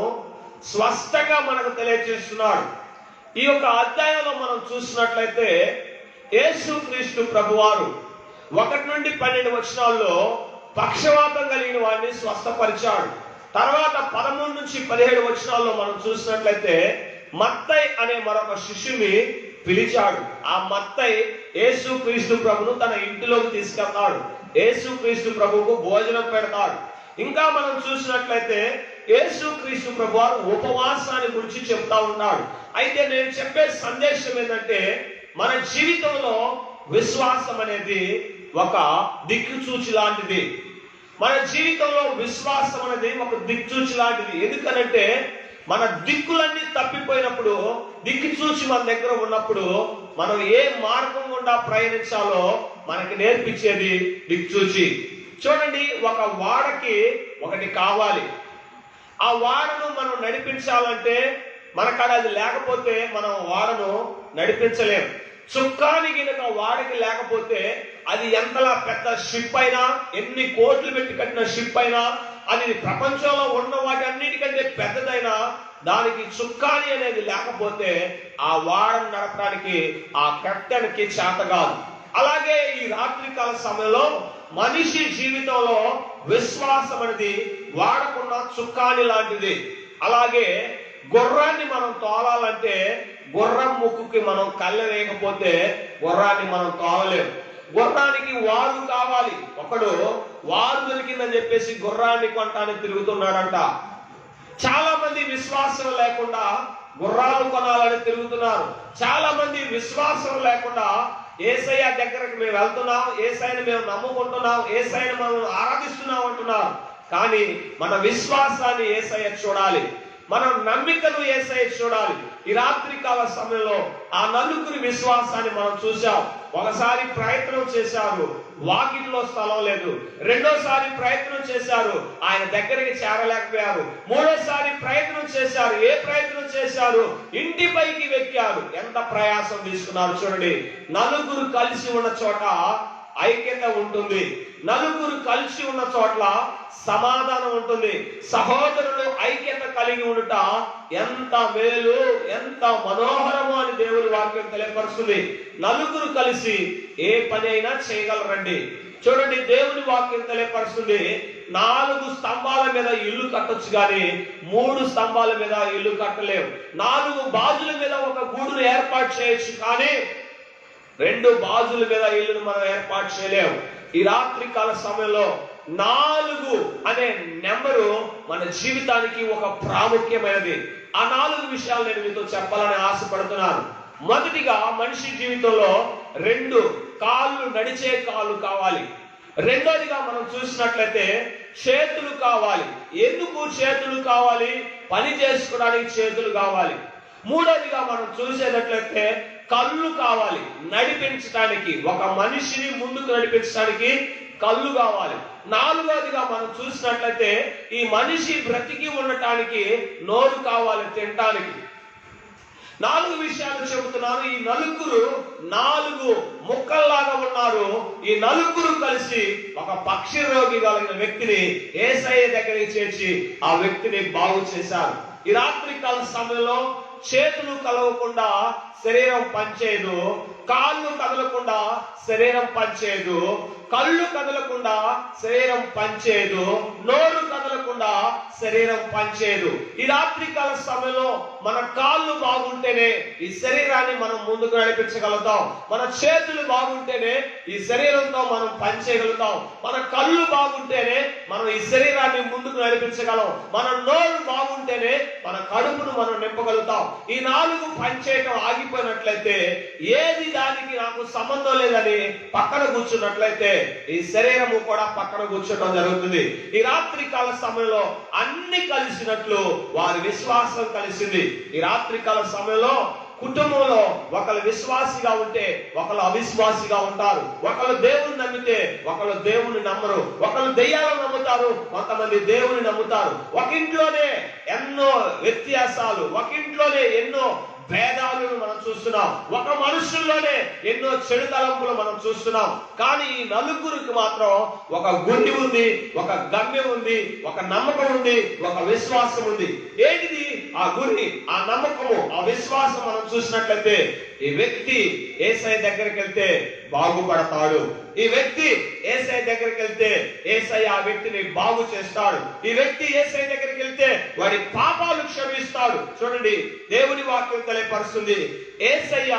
స్పష్టంగా మనకు తెలియజేస్తున్నాడు. ఈ యొక్క అధ్యాయంలో మనం చూసినట్లయితే యేసుక్రీస్తు ప్రభువారు 1 నుండి 12 వచనాల్లో పక్షవాతం కలిగిన వారిని స్వస్థపరిచాడు. తర్వాత 13 నుంచి 17 వచనాల్లో మనం చూసినట్లయితే మత్తయి అనే మరొక శిష్యుని పిలిచాడు. ఆ మత్తయి యేసుక్రీస్తు ప్రభును తన ఇంటిలోకి తీసుకెళ్తాడు. యేసుక్రీస్తు ప్రభువుకు భోజనం పెడతాడు. ఇంకా మనం చూసినట్లయితే యేసుక్రీస్తు ప్రభువారు ఉపవాసాన్ని గురించి చెప్తా ఉన్నాడు. అయితే నేను చెప్పే సందేశం ఏంటంటే, మన జీవితంలో విశ్వాసం అనేది ఒక దిక్సూచి లాంటిది. మన జీవితంలో విశ్వాసం అనేది ఒక దిక్సూచి లాంటిది. ఎందుకనంటే మన దిక్కులన్నీ తప్పిపోయినప్పుడు, దిక్సూచి మన దగ్గర ఉన్నప్పుడు మనం ఏ మార్గం గుండా ప్రయాణించాలో మనకి నేర్పించేది దిక్సూచి. చూడండి, ఒక వాడకి ఒకటి కావాలి. ఆ వాడను మనం నడిపించాలంటే మనకాడ అది లేకపోతే మనం వాడను నడిపించలేం. చుక్కాని గినక వాడికి లేకపోతే అది ఎంతలా పెద్ద షిప్ అయినా, ఎన్ని కోట్లు పెట్టి కట్టిన షిప్ అయినా, అది ప్రపంచంలో ఉన్న వాటి అన్నిటికంటే పెద్దదైనా, దానికి చుక్కాని అనేది లేకపోతే ఆ వాడను నడపడానికి ఆ కెప్టెన్కి చేత కాదు. అలాగే ఈ రాత్రికాల సమయంలో మనిషి జీవితంలో విశ్వాసం అనేది వాడకున్న చుక్కాని లాంటిది. అలాగే గుర్రాన్ని మనం తోలాలంటే గుర్రం ముక్కుకి మనం కళ్ళె వేయకపోతే గుర్రాన్ని మనం తోలలేము. గుర్రానికి వారు కావాలి. ఒకడు వారు దొరికిందని చెప్పేసి గుర్రాన్ని కొనటానికి తిరుగుతున్నాడంట. చాలా మంది విశ్వాసం లేకుండా గుర్రాలు కొనాలని తిరుగుతున్నారు. చాలా మంది విశ్వాసం లేకుండా యేసయ్య దగ్గరకు మేము వెళ్తున్నాం, యేసయ్యని మేము నమ్ముకుంటున్నాం, యేసయ్యని మనం ఆరాధిస్తున్నాం అంటున్నాం. కానీ మన విశ్వాసాన్ని యేసయ్య చూడాలి, మనం నమ్మికను యేసయ్య చూడాలి. ఈ రాత్రికాల సమయంలో ఆ నలుగురి విశ్వాసాన్ని మనం చూసాం. ఒకసారి ప్రయత్నం చేశారు, వాకిట్లో స్థలం లేదు. రెండోసారి ప్రయత్నం చేశారు, ఆయన దగ్గరికి చేరలేకపోయారు. మూడోసారి ప్రయత్నం చేశారు. ఏ ప్రయత్నం చేశారు? ఇంటిపైకి వెక్కారు. ఎంత ప్రయాసం తీసుకున్నారు చూడండి. నలుగురు కలిసి ఉన్న చోట ఐక్యత ఉంటుంది. నలుగురు కలిసి ఉన్న చోట్ల సమాధానం ఉంటుంది. సహోదరులు ఐక్యత కలిగి ఉండుట ఎంత మేలు, ఎంత మనోహరము అని దేవుని వాక్యం తెలియపరుస్తుంది. నలుగురు కలిసి ఏ పని అయినా చేయగలరండి. చూడండి, దేవుని వాక్యం తెలియపరుస్తుంది, 4 స్తంభాల మీద ఇల్లు కట్టొచ్చు కానీ 3 స్తంభాల మీద ఇల్లు కట్టలేవు. 4 బాజుల మీద ఒక గూడును ఏర్పాటు చేయొచ్చు కానీ 2 బాజుల మీద ఇల్లును మనం ఏర్పాటు చేయలేము. ఈ రాత్రికాల సమయంలో 4 అనే నెంబరు మన జీవితానికి ఒక ప్రాముఖ్యమైనది. ఆ 4 విషయాలు నేను మీతో చెప్పాలని ఆశపడుతున్నాను. మొదటిగా, మనిషి జీవితంలో 2 కాళ్ళు, నడిచే కాళ్ళు కావాలి. రెండోదిగా మనం చూసినట్లయితే చేతులు కావాలి. ఎందుకు చేతులు కావాలి? పని చేసుకోవడానికి చేతులు కావాలి. మూడోదిగా మనం చూసేటట్లయితే కళ్ళు కావాలి. నడిపించడానికి, ఒక మనిషిని ముందుకు నడిపించడానికి కళ్ళు కావాలి. నాలుగోదిగా మనం చూసినట్లయితే ఈ మనిషి బ్రతికి ఉండటానికి నోరు కావాలి, తినటానికి. 4 విషయాలు చెబుతున్నాను. ఈ నలుగురు 4 ముక్కల్లాగా ఉన్నారు. ఈ నలుగురు కలిసి ఒక పక్షి రోగి కలిగిన వ్యక్తిని యేసయ్య దగ్గరికి చేర్చి ఆ వ్యక్తిని బాగు చేశారు. ఈ రాత్రికాల సమయంలో చేతులు కలవకుండా శరీరం పనిచేయదు, కాళ్ళు కదలకుండా శరీరం పనిచేయదు, కళ్ళు కదలకుండా శరీరం పనిచేయదు, నోరు కదలకుండా శరీరం పనిచేయదు. ఈ రాత్రికాల సమయంలో మన కాళ్ళు బాగుంటేనే ఈ శరీరాన్ని మనం ముందుకు నడిపించగలుగుతాం. మన చేతులు బాగుంటేనే ఈ శరీరంతో మనం పనిచేయగలుగుతాం. మన కళ్ళు బాగుంటేనే మనం ఈ శరీరాన్ని ముందుకు నడిపించగలం. మన నోరు బాగుంటేనే మన కడుపును మనం నింపగలుగుతాం. ఈ 4 పనిచేయటం ఆగిపోయినట్లయితే, ఏది దానికి నాకు సంబంధం లేదని పక్కన కూర్చున్నట్లయితే ఈ శరీరము కూడా పక్కన కూర్చోటం జరుగుతుంది. ఈ రాత్రికాల సమయంలో అన్ని కలిసినట్లు వారి విశ్వాసం కలిసింది. ఈ రాత్రికాల సమయంలో కుటుంబంలో ఒకరు విశ్వాసిగా ఉంటే ఒకరు అవిశ్వాసిగా ఉంటారు. ఒకరు దేవుని నమ్మితే ఒకరు దేవుని నమ్మరు. ఒకరు దెయ్యాలను నమ్ముతారు, కొంతమంది దేవుని నమ్ముతారు. ఒక ఇంట్లోనే ఎన్నో వ్యత్యాసాలు, ఒక ఇంట్లోనే ఎన్నో భేదాలను మనం చూస్తున్నాం. ఒక మనుషుల్లోనే ఎన్నో చెడు తలంపులు మనం చూస్తున్నాం. కానీ ఈ నలుగురికి మాత్రం ఒక గుండి ఉంది, ఒక గమ్యం ఉంది, ఒక నమ్మకం ఉంది, ఒక విశ్వాసం ఉంది. ఏంటిది ఆ గురి, ఆ నమ్మకము, ఆ విశ్వాసం? మనం చూసినట్లయితే ఈ వ్యక్తి యేసయ్య దగ్గరికి వెళ్తే బాగుపడతాడు. ఈ వ్యక్తి యేసయ్య దగ్గరికి వెళ్తే యేసయ్య ఆ వ్యక్తిని బాగు చేస్తాడు. ఈ వ్యక్తి యేసయ్య దగ్గరికి వెళ్తే వాడి పాపాలు క్షమిస్తాడు. చూడండి, దేవుని వాక్యం తెలియపరుస్తుంది. యేసయ్య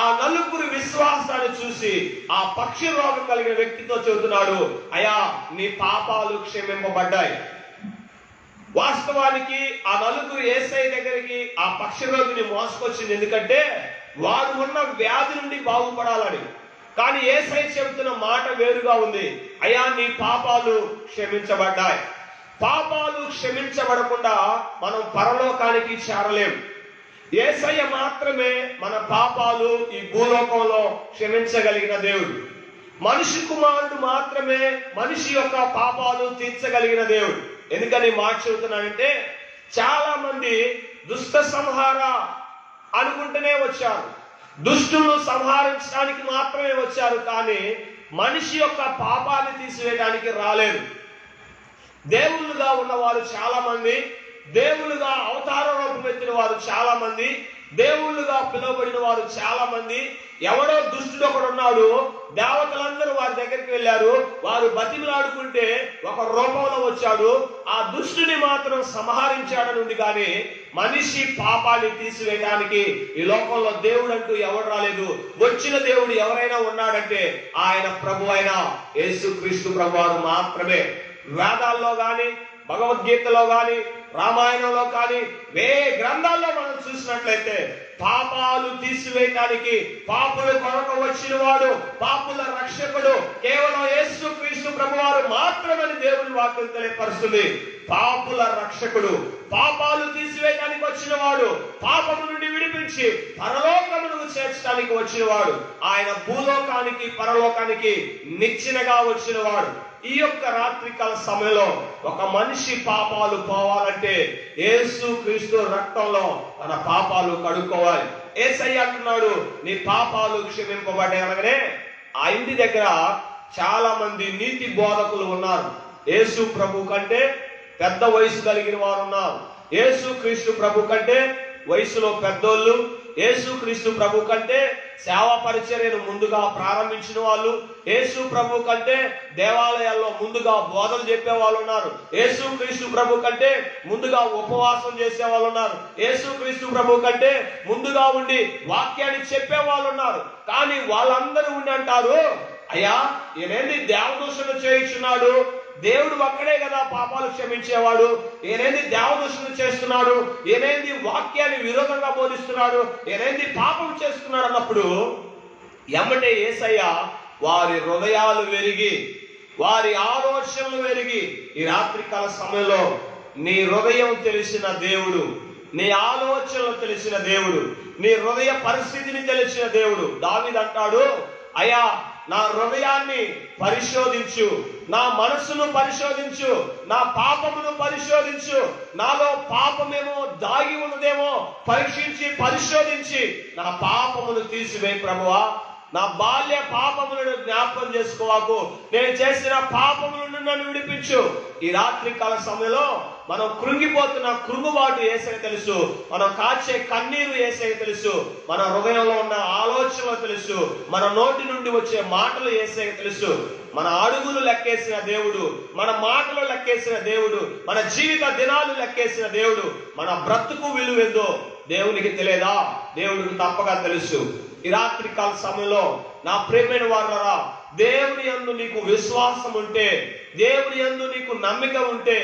ఆ నలుగురు విశ్వాసాన్ని చూసి ఆ పక్షి రోగం కలిగిన వ్యక్తితో చెబుతున్నాడు, అయ్యా నీ పాపాలు క్షమింపబడ్డాయి. వాస్తవానికి ఆ నలుగురు యేసయ్య దగ్గరికి ఆ పక్షి రోగిని మోసుకొచ్చింది ఎందుకంటే వారు ఉన్న వ్యాధి నుండి బాగుపడాలని. కానీ యేసయ్య చెబుతున్న మాట వేరుగా ఉంది. అయ్యా నీ పాపాలు క్షమించబడ్డాయి. పాపాలు క్షమించబడకుండా మనం పరలోకానికి చేరలేం. యేసయ్య మాత్రమే మన పాపాలు ఈ భూలోకంలో క్షమించగలిగిన దేవుడు. మనిషి కుమారుడు మాత్రమే మనిషి యొక్క పాపాలు తీర్చగలిగిన దేవుడు. ఎందుకని మాట చెబుతున్నానంటే చాలా మంది దుష్ట సంహార అనుకుంటూనే వచ్చారు, దుష్టులను సంహరించడానికి మాత్రమే వచ్చారు, కానీ మనిషి యొక్క పాపాన్ని తీసివేయడానికి రాలేదు. దేవుళ్ళుగా ఉన్నవారు చాలా మంది, దేవుళ్ళుగా అవతార రూపం ఎత్తిన వారు చాలా మంది, దేవుళ్ళుగా పిలువబడిన వారు చాలా మంది. ఎవడో దుష్టుడు ఒకడు ఉన్నాడు, దేవతలందరూ వారి దగ్గరికి వెళ్ళారు, వారు బతిమలాడుకుంటే ఒక రూపంలో వచ్చాడు, ఆ దుష్టుని మాత్రం సంహరించాడని ఉంది. కానీ మనిషి పాపాన్ని తీసివేయడానికి ఈ లోకంలో దేవుడు అంటూ ఎవరు రాలేదు. వచ్చిన దేవుడు ఎవరైనా ఉన్నాడంటే ఆయన ప్రభు అయిన యేసుక్రీస్తు ప్రభువారు మాత్రమే. వేదాల్లో గాని, భగవద్గీతలో గాని, రామాయణంలో కానీ, గ్రంథాల్లో మనం చూసినట్లయితే పాపాలు తీసివేయడానికి, పాపుల కొరకు వచ్చిన వాడు, పాపుల రక్షకుడు కేవలం యేసుక్రీస్తు ప్రభువారు మాత్రమని దేవుని వాక్యం తెలియపరుస్తుంది. పాపుల రక్షకుడు, పాపాలు తీసివేయడానికి వచ్చిన వాడు, పాపము నుండి విడిపించి పరలోకమును చేర్చడానికి వచ్చిన వాడు, ఆయన భూలోకానికి పరలోకానికి నిచ్చెనగా వచ్చిన వాడు. ఈ యొక్క రాత్రికాల సమయంలో ఒక మనిషి పాపాలు పోవాలంటే యేసుక్రీస్తు రక్తంలో తన పాపాలు కడుక్కోవాలి. యేసయ్య అంటున్నాడు, నీ పాపాలు క్షమింపబడ్డాయి అనగానే ఆ ఇంటి దగ్గర చాలా మంది నీతి బోధకులు ఉన్నారు. యేసు ప్రభు కంటే పెద్ద వయసు కలిగిన వారు ఉన్నారు. యేసుక్రీస్తు ప్రభు కంటే వయసులో పెద్దోళ్ళు, యేసుక్రీస్తు ప్రభు కంటే సేవా పరిచర్యను ముందుగా ప్రారంభించిన వాళ్ళు, యేసు ప్రభు కంటే దేవాలయాల్లో ముందుగా బోధలు చెప్పే వాళ్ళు ఉన్నారు. యేసుక్రీస్తు ప్రభు కంటే ముందుగా ఉపవాసం చేసే వాళ్ళు ఉన్నారు. యేసుక్రీస్తు ప్రభు కంటే ముందుగా ఉండి వాక్యాన్ని చెప్పే వాళ్ళు ఉన్నారు. కానీ వాళ్ళందరూ ఉండి అంటారు, అయ్యా ఈయనేంది దేవదూషణ చేయించున్నాడు, దేవుడు ఒక్కడే కదా పాపాలు క్షమించేవాడు, ఈయనేంది దేవదూషణ చేస్తున్నాడు, ఈయనేంది వాక్యాన్ని విరోధంగా బోధిస్తున్నాడు, ఈయనేంది పాపం చేస్తున్నాడు అన్నప్పుడు ఎమ్మటే యేసయ్య వారి హృదయాలు వెరిగి, వారి ఆలోచనలు వెరిగి, ఈ రాత్రికాల సమయంలో నీ హృదయం తెలిసిన దేవుడు, నీ ఆలోచనలు తెలిసిన దేవుడు, నీ హృదయ పరిస్థితిని తెలిసిన దేవుడు. దావీదు అంటాడు, అయ్యా నా హృదయాన్ని పరిశోధించు, నా మనస్సును పరిశోధించు, నా పాపమును పరిశోధించు, నాలో పాపమేమో దాగి ఉన్నదేమో పరీక్షించి పరిశోధించి నా పాపమును తీసివేయి ప్రభువా. నా బాల్య పాపములను జ్ఞాపకం చేసుకోవాకు, నేను చేసిన పాపముల నుండి నన్ను విడిపించు. ఈ రాత్రికాల సమయంలో మనం కృంగిపోతున్న కృంగుబాటు యేసయ్యకు తెలుసు, మనం కాచే కన్నీరు యేసయ్యకు తెలుసు, మన హృదయంలో ఉన్న ఆలోచనలు తెలుసు, మన నోటి నుండి వచ్చే మాటలు యేసయ్యకు తెలుసు. మన అడుగులు లెక్కేసిన దేవుడు, మన మాటలు లెక్కేసిన దేవుడు, మన జీవిత దినాలు లెక్కేసిన దేవుడు, మన బ్రతుకు విలువేందో దేవునికి తెలియదా? దేవుడికి తప్పగా తెలుసు. ఈ రాత్రికాల సమయంలో నా ప్రియమైన వారులారా, దేవుని యందు నీకు విశ్వాసం ఉంటే, దేవుని యందు నీకు నమ్మిక ఉంటే,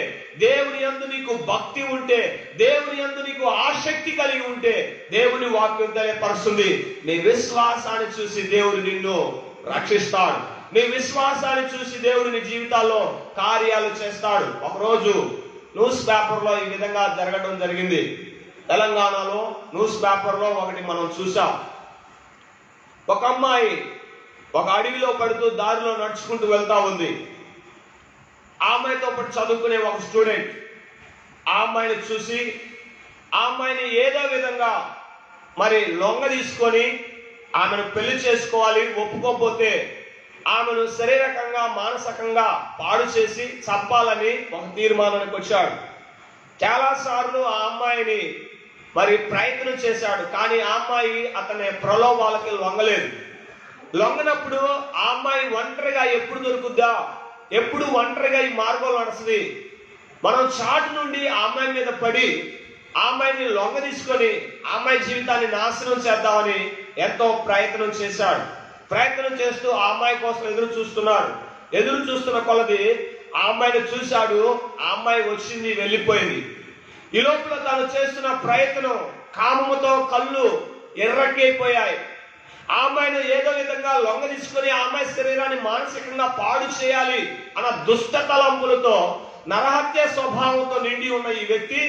దేవుని యందు నీకు భక్తి ఉంటే, దేవుని యందు నీకు ఆసక్తి కలిగి ఉంటే, దేవుని వాక్యం తెలియపరుస్తుంది, నీ విశ్వాసాన్ని చూసి దేవుడు నిన్ను రక్షిస్తాడు. నీ విశ్వాసాన్ని చూసి దేవుడు నీ జీవితాల్లో కార్యాలు చేస్తాడు. ఒకరోజు న్యూస్ పేపర్లో ఈ విధంగా జరగడం జరిగింది. తెలంగాణలో న్యూస్ పేపర్లో ఒకటి మనం చూసాం. ఒక అమ్మాయి ఒక అడవిలో పడుతూ దారిలో నడుచుకుంటూ వెళ్తా ఉంది. ఆ అమ్మాయితో పాటు చదువుకునే ఒక స్టూడెంట్ ఆ అమ్మాయిని చూసి ఆ అమ్మాయిని ఏదో విధంగా మరి లొంగ తీసుకొని ఆమెను పెళ్లి చేసుకోవాలి, ఒప్పుకోకపోతే ఆమెను శారీరకంగా మానసికంగా పాడు చేసి చంపాలని ఒక తీర్మానానికి వచ్చాడు. చాలాసార్లు ఆ అమ్మాయిని మరి ప్రయత్నం చేశాడు, కానీ ఆ అమ్మాయి అతని ప్రలోభాలకి లొంగలేదు. లొంగనప్పుడు ఆ అమ్మాయి ఒంటరిగా ఎప్పుడు దొరుకుద్దా, ఎప్పుడు ఒంటరిగా ఈ మార్గంలో నడుస్తుంది, మనం చాటు నుండి ఆ అమ్మాయి మీద పడి ఆ అమ్మాయిని లొంగ తీసుకొని ఆ అమ్మాయి జీవితాన్ని నాశనం చేద్దామని ఎంతో ప్రయత్నం చేశాడు. ప్రయత్నం చేస్తూ ఆ అమ్మాయి కోసం ఎదురు చూస్తున్నాడు. ఎదురు చూస్తున్న కొలది ఆ అమ్మాయిని చూశాడు. ఆ అమ్మాయి వచ్చింది, వెళ్ళిపోయింది. ఈ లోపల తాను చేస్తున్న ప్రయత్నం కామముతో కళ్ళు ఎర్రక్కైపోయాయి. ఆ అమ్మాయిని ఏదో విధంగా లొంగ తీసుకొని ఆ అమ్మాయి శరీరాన్ని మానసికంగా పాడు చేయాలి అన్న దుష్ట తలంపులతో, నరహత్య స్వభావంతో నిండి ఉన్న ఈ వ్యక్తి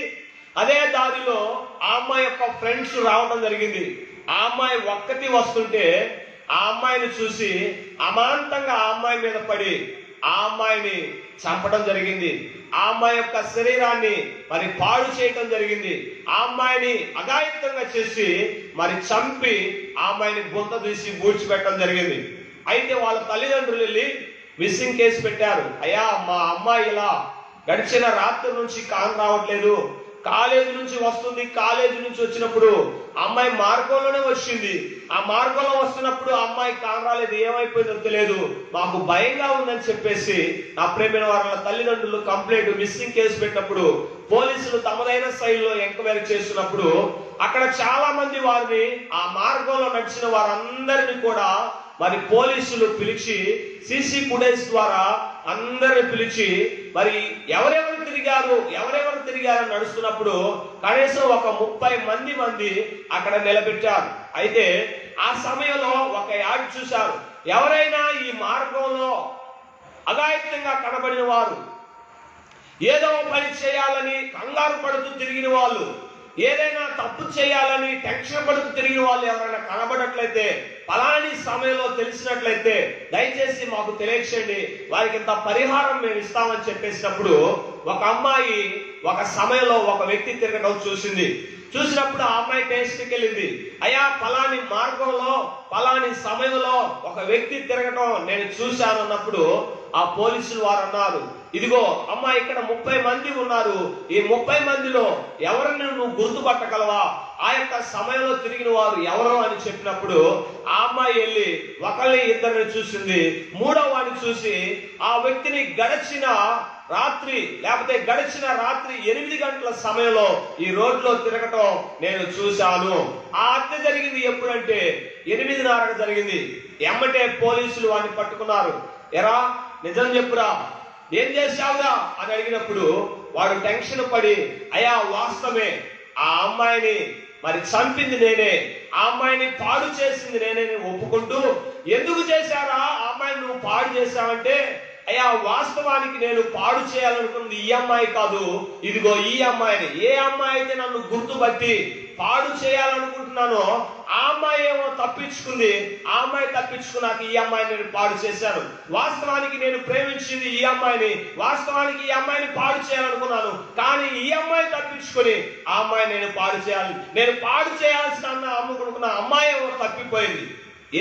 అదే దారిలో ఆ అమ్మాయి యొక్క ఫ్రెండ్స్ రావడం జరిగింది. ఆ అమ్మాయి ఒక్కటి వస్తుంటే ఆ అమ్మాయిని చూసి అమాంతంగా ఆ అమ్మాయి మీద పడి ఆ అమ్మాయిని చంపడం జరిగింది. ఆ అమ్మాయి యొక్క శరీరాన్ని మరి పాడు చేయటం జరిగింది. ఆ అమ్మాయిని అఘాయిత్యంగా చేసి మరి చంపి ఆ అమ్మాయిని గుంత తీసి పూడ్చిపెట్టడం జరిగింది. అయితే వాళ్ళ తల్లిదండ్రులు వెళ్ళి మిస్సింగ్ కేసు పెట్టారు. అయ్యా, మా అమ్మాయి ఇలా గడిచిన రాత్రి నుంచి కాన్ రావట్లేదు, కాలేజీ నుంచి వస్తుంది, కాలేజీ నుంచి వచ్చినప్పుడు అమ్మాయి మార్గంలోనే వచ్చింది, ఆ మార్గంలో వస్తున్నప్పుడు అమ్మాయి కాన్ రాలేదు, ఏమైపోయిందో తెలియదు, మాకు భయంగా ఉందని చెప్పేసి నా ప్రేమైన వారి తల్లిదండ్రులు కంప్లైంట్ మిస్సింగ్ కేసు పెట్టినప్పుడు పోలీసులు తమదైన శైలిలో ఎంక్వైరీ చేస్తున్నప్పుడు అక్కడ చాలా మంది వారిని, ఆ మార్గంలో నడిచిన వారందరినీ కూడా మరి పోలీసులు పిలిచి సీసీ ఫుటేజ్ ద్వారా అందరిని పిలిచి మరి ఎవరెవరు తిరిగారు నడుస్తున్నప్పుడు కనీసం ఒక 30 మంది అక్కడ నిలబెట్టారు. అయితే ఆ సమయంలో ఒక యాడ్ చూశారు. ఎవరైనా ఈ మార్గంలో అఘాయిత్యంగా కనబడిన వారు, ఏదో పని చేయాలని కంగారు పడుతూ తిరిగిన వాళ్ళు, ఏదైనా తప్పు చేయాలని టెన్షన్ పడుతూ తిరిగిన వాళ్ళు ఎవరైనా కనబడట్లయితే, పలాని సమయంలో తెలిసినట్లయితే దయచేసి మాకు తెలియచేయండి, వారికి ఇంత పరిహారం మేము ఇస్తామని చెప్పేసినప్పుడు ఒక అమ్మాయి ఒక సమయంలో ఒక వ్యక్తి తిరగడం చూసినప్పుడు ఆ అమ్మాయి టేస్ట్కి వెళ్ళింది. అయ్యా, పలాని మార్గంలో పలాని సమయంలో ఒక వ్యక్తి తిరగటం నేను చూశాను అన్నప్పుడు ఆ పోలీసులు వారు అన్నారు, ఇదిగో అమ్మా, ఇక్కడ 30 మంది ఉన్నారు, ఈ 30 మందిలో ఎవరిని నువ్వు గుర్తుపట్టగలవా, ఆ యొక్క సమయంలో తిరిగిన వారు ఎవరో అని చెప్పినప్పుడు ఆ అమ్మాయి వెళ్ళి ఒకళ్ళని ఇద్దరిని చూసింది. మూడవ వాడిని చూసి ఆ వ్యక్తిని గడిచిన రాత్రి 8 గంటల సమయంలో ఈ రోడ్లో తిరగటం నేను చూశాను. ఆ హత్య జరిగింది ఎప్పుడంటే 8:30 జరిగింది. ఎమ్మటే పోలీసులు వాడిని పట్టుకున్నారు. ఎరా, నిజం చెప్పురా, ఏం చేశావురా అని అడిగినప్పుడు వాడు టెన్షన్ పడి, అయ్యా వాస్తవమే, ఆ అమ్మాయిని మరి చంపింది నేనే, ఆ అమ్మాయిని పాడు చేసింది నేనే ఒప్పుకుంటూ, ఎందుకు చేశారా ఆ అమ్మాయిని నువ్వు పాడు చేశావంటే, అయ్యా వాస్తవానికి నేను పాడు చేయాలనుకున్నది ఈ అమ్మాయి కాదు, ఇదిగో ఈ అమ్మాయిని. ఏ అమ్మాయి అయితే నన్ను గుర్తుపట్టి పాడు చేయాలనుకుంటున్నానో ఆ అమ్మాయి ఏమో తప్పించుకుంది, ఆ అమ్మాయి తప్పించుకున్నాక ఈ అమ్మాయిని నేను పాడు చేశాను. వాస్తవానికి నేను ప్రేమించింది ఈ అమ్మాయిని, వాస్తవానికి ఈ అమ్మాయిని పాడు చేయాలనుకున్నాను, కానీ ఈ అమ్మాయి తప్పించుకొని ఆ అమ్మాయిని నేను పాడు చేయాల్సిన అమ్ముకునుకున్న అమ్మాయి ఏమో తప్పిపోయింది.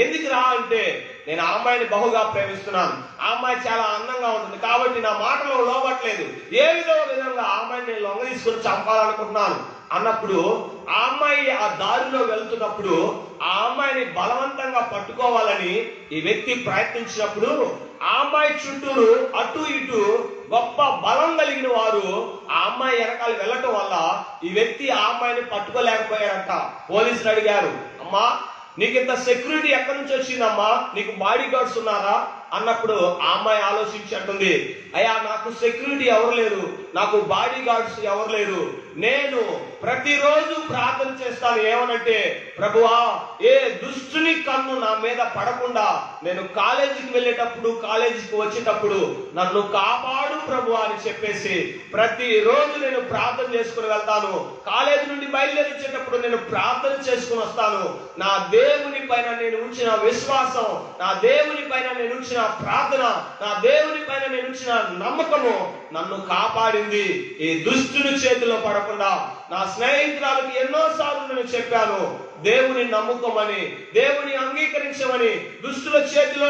ఎందుకు రా అంటే, నేను ఆ అమ్మాయిని బహుగా ప్రేమిస్తున్నాను, ఆ అమ్మాయి చాలా అందంగా ఉంటుంది కాబట్టి నా మాటలో లోబట్లేదు, ఏ విధంగా ఆ అమ్మాయిని నేను లొంగ తీసుకొని చంపాలనుకుంటున్నాను అన్నప్పుడు ఆ అమ్మాయి ఆ దారిలో వెళ్తున్నప్పుడు ఆ అమ్మాయిని బలవంతంగా పట్టుకోవాలని ఈ వ్యక్తి ప్రయత్నించినప్పుడు ఆ అమ్మాయి చుట్టూరు అటు ఇటు గొప్ప బలం కలిగిన వారు ఆ అమ్మాయి వెనకాల వెళ్ళటం వల్ల ఈ వ్యక్తి ఆ అమ్మాయిని పట్టుకోలేకపోయారంట. పోలీసులు అడిగారు, అమ్మా, నీకు ఇంత సెక్యూరిటీ ఎక్కడి నుంచి వచ్చిందమ్మా, నీకు బాడీ గార్డ్స్ ఉన్నారా అన్నప్పుడు ఆ అమ్మాయి ఆలోచించి అంటుంది, అయ్యా, నాకు సెక్యూరిటీ ఎవరు లేరు, నాకు బాడీ గార్డ్స్ ఎవరు లేరు, నేను ప్రతిరోజు ప్రార్థన చేస్తాను. ఏమనంటే, ప్రభువా, ఏ దుష్టుని కన్ను నా మీద పడకుండా నేను కాలేజీకి వెళ్ళేటప్పుడు కాలేజీకి వచ్చేటప్పుడు నన్ను కాపాడు ప్రభువా అని చెప్పేసి ప్రతిరోజు నేను ప్రార్థన చేసుకుని వెళ్తాను. కాలేజీ నుండి బయలుదేరి వచ్చేటప్పుడు నేను ప్రార్థన చేసుకుని వస్తాను. నా దేవుని పైన నేను ఉంచిన విశ్వాసం, నా దేవుని పైన నేను ఉంచిన ప్రార్థన, నా దేవుని పైన నేను ఉంచిన నమ్మకము నన్ను కాపాడింది. ఈ దుష్టుని చేతిలో పడకుండా నా స్నేహితురాలకు ఎన్నోసార్లు నేను చెప్పాను, దేవుని నమ్ముకోమని, దేవుని అంగీకరించమని, దుష్టుల చేతిలో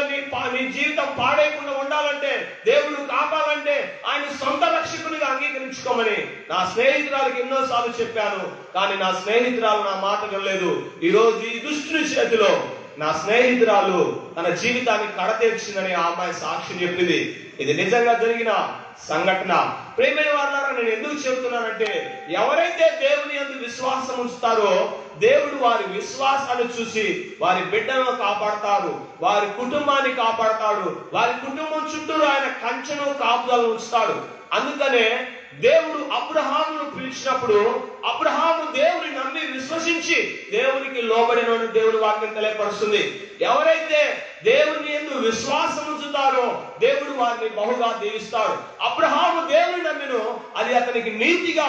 నీ జీవితం పాడేయకుండా ఉండాలంటే, దేవుడు కాపాలంటే ఆయన సొంత రక్షకునిగా అంగీకరించుకోమని నా స్నేహితురాలకు ఎన్నోసార్లు చెప్పాను. కానీ నా స్నేహితురాలు నా మాట వినలేదు. ఈ రోజు ఈ దుష్టుని చేతిలో నా స్నేహితురాలు తన జీవితాన్ని కడతీర్చిందని ఆ అమ్మాయి సాక్షి చెప్పింది. ఇది నిజంగా జరిగిన సంఘటన. ప్రియమైన వారులారా, నేను ఎందుకు చెబుతున్నానంటే, ఎవరైతే దేవుని యందు విశ్వాసం ఉంచుతారో దేవుడు వారి విశ్వాసాన్ని చూసి వారి బిడ్డలను కాపాడతారు, వారి కుటుంబాన్ని కాపాడతాడు, వారి కుటుంబం చుట్టూ ఆయన కంచెను కాపుదలను ఉంచుతాడు. అందుకనే దేవుడు అబ్రహామును పిలిచినప్పుడు అబ్రహాము దేవుని నమ్మి విశ్వసించి దేవునికి లోబడినోడు దేవుని వాక్యం తెలియపరుస్తుంది. ఎవరైతే దేవుని యందు విశ్వాసం ఉంచుతారో దేవుడు వారిని బహుగా దీవిస్తాడు. అబ్రహాము దేవుని నమ్మిను, అది అతనికి నీతిగా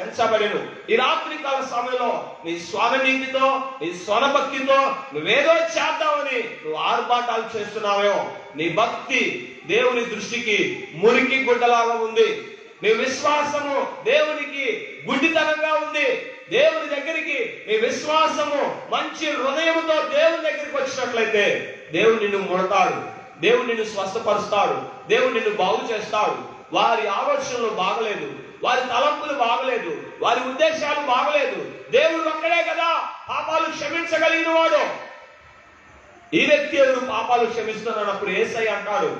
ఎంచబడెను. ఈ రాత్రి కాల సమయంలో నీ స్వననీతితో, నీ స్వనభక్తితో నువ్వేదో చేద్దామని నువ్వు ఆర్భాటాలు చేస్తున్నావేమో, నీ భక్తి దేవుని దృష్టికి మురికి గుడ్డలాగా ఉంది. నీ విశ్వాసము దేవునికి గుడ్డితనంగా ఉంది. దేవుని దగ్గరికి నీ విశ్వాసము మంచి హృదయముతో దేవుని దగ్గరికి వచ్చినట్లయితే దేవుడు నిన్ను ముడతాడు, దేవుడు నిన్ను స్వస్థపరుస్తాడు, దేవుడు నిన్ను బాగు చేస్తాడు. వారి ఆలోచనలు బాగలేదు, వారి తలంపులు బాగలేదు, వారి ఉద్దేశాలు బాగలేదు. దేవుడు ఒక్కడే కదా పాపాలు క్షమించగలిగిన వాడు. ఈ వ్యక్తి ఎవరు పాపాలు క్షమిస్తున్నానప్పుడు యేసయ్య అంటాడు,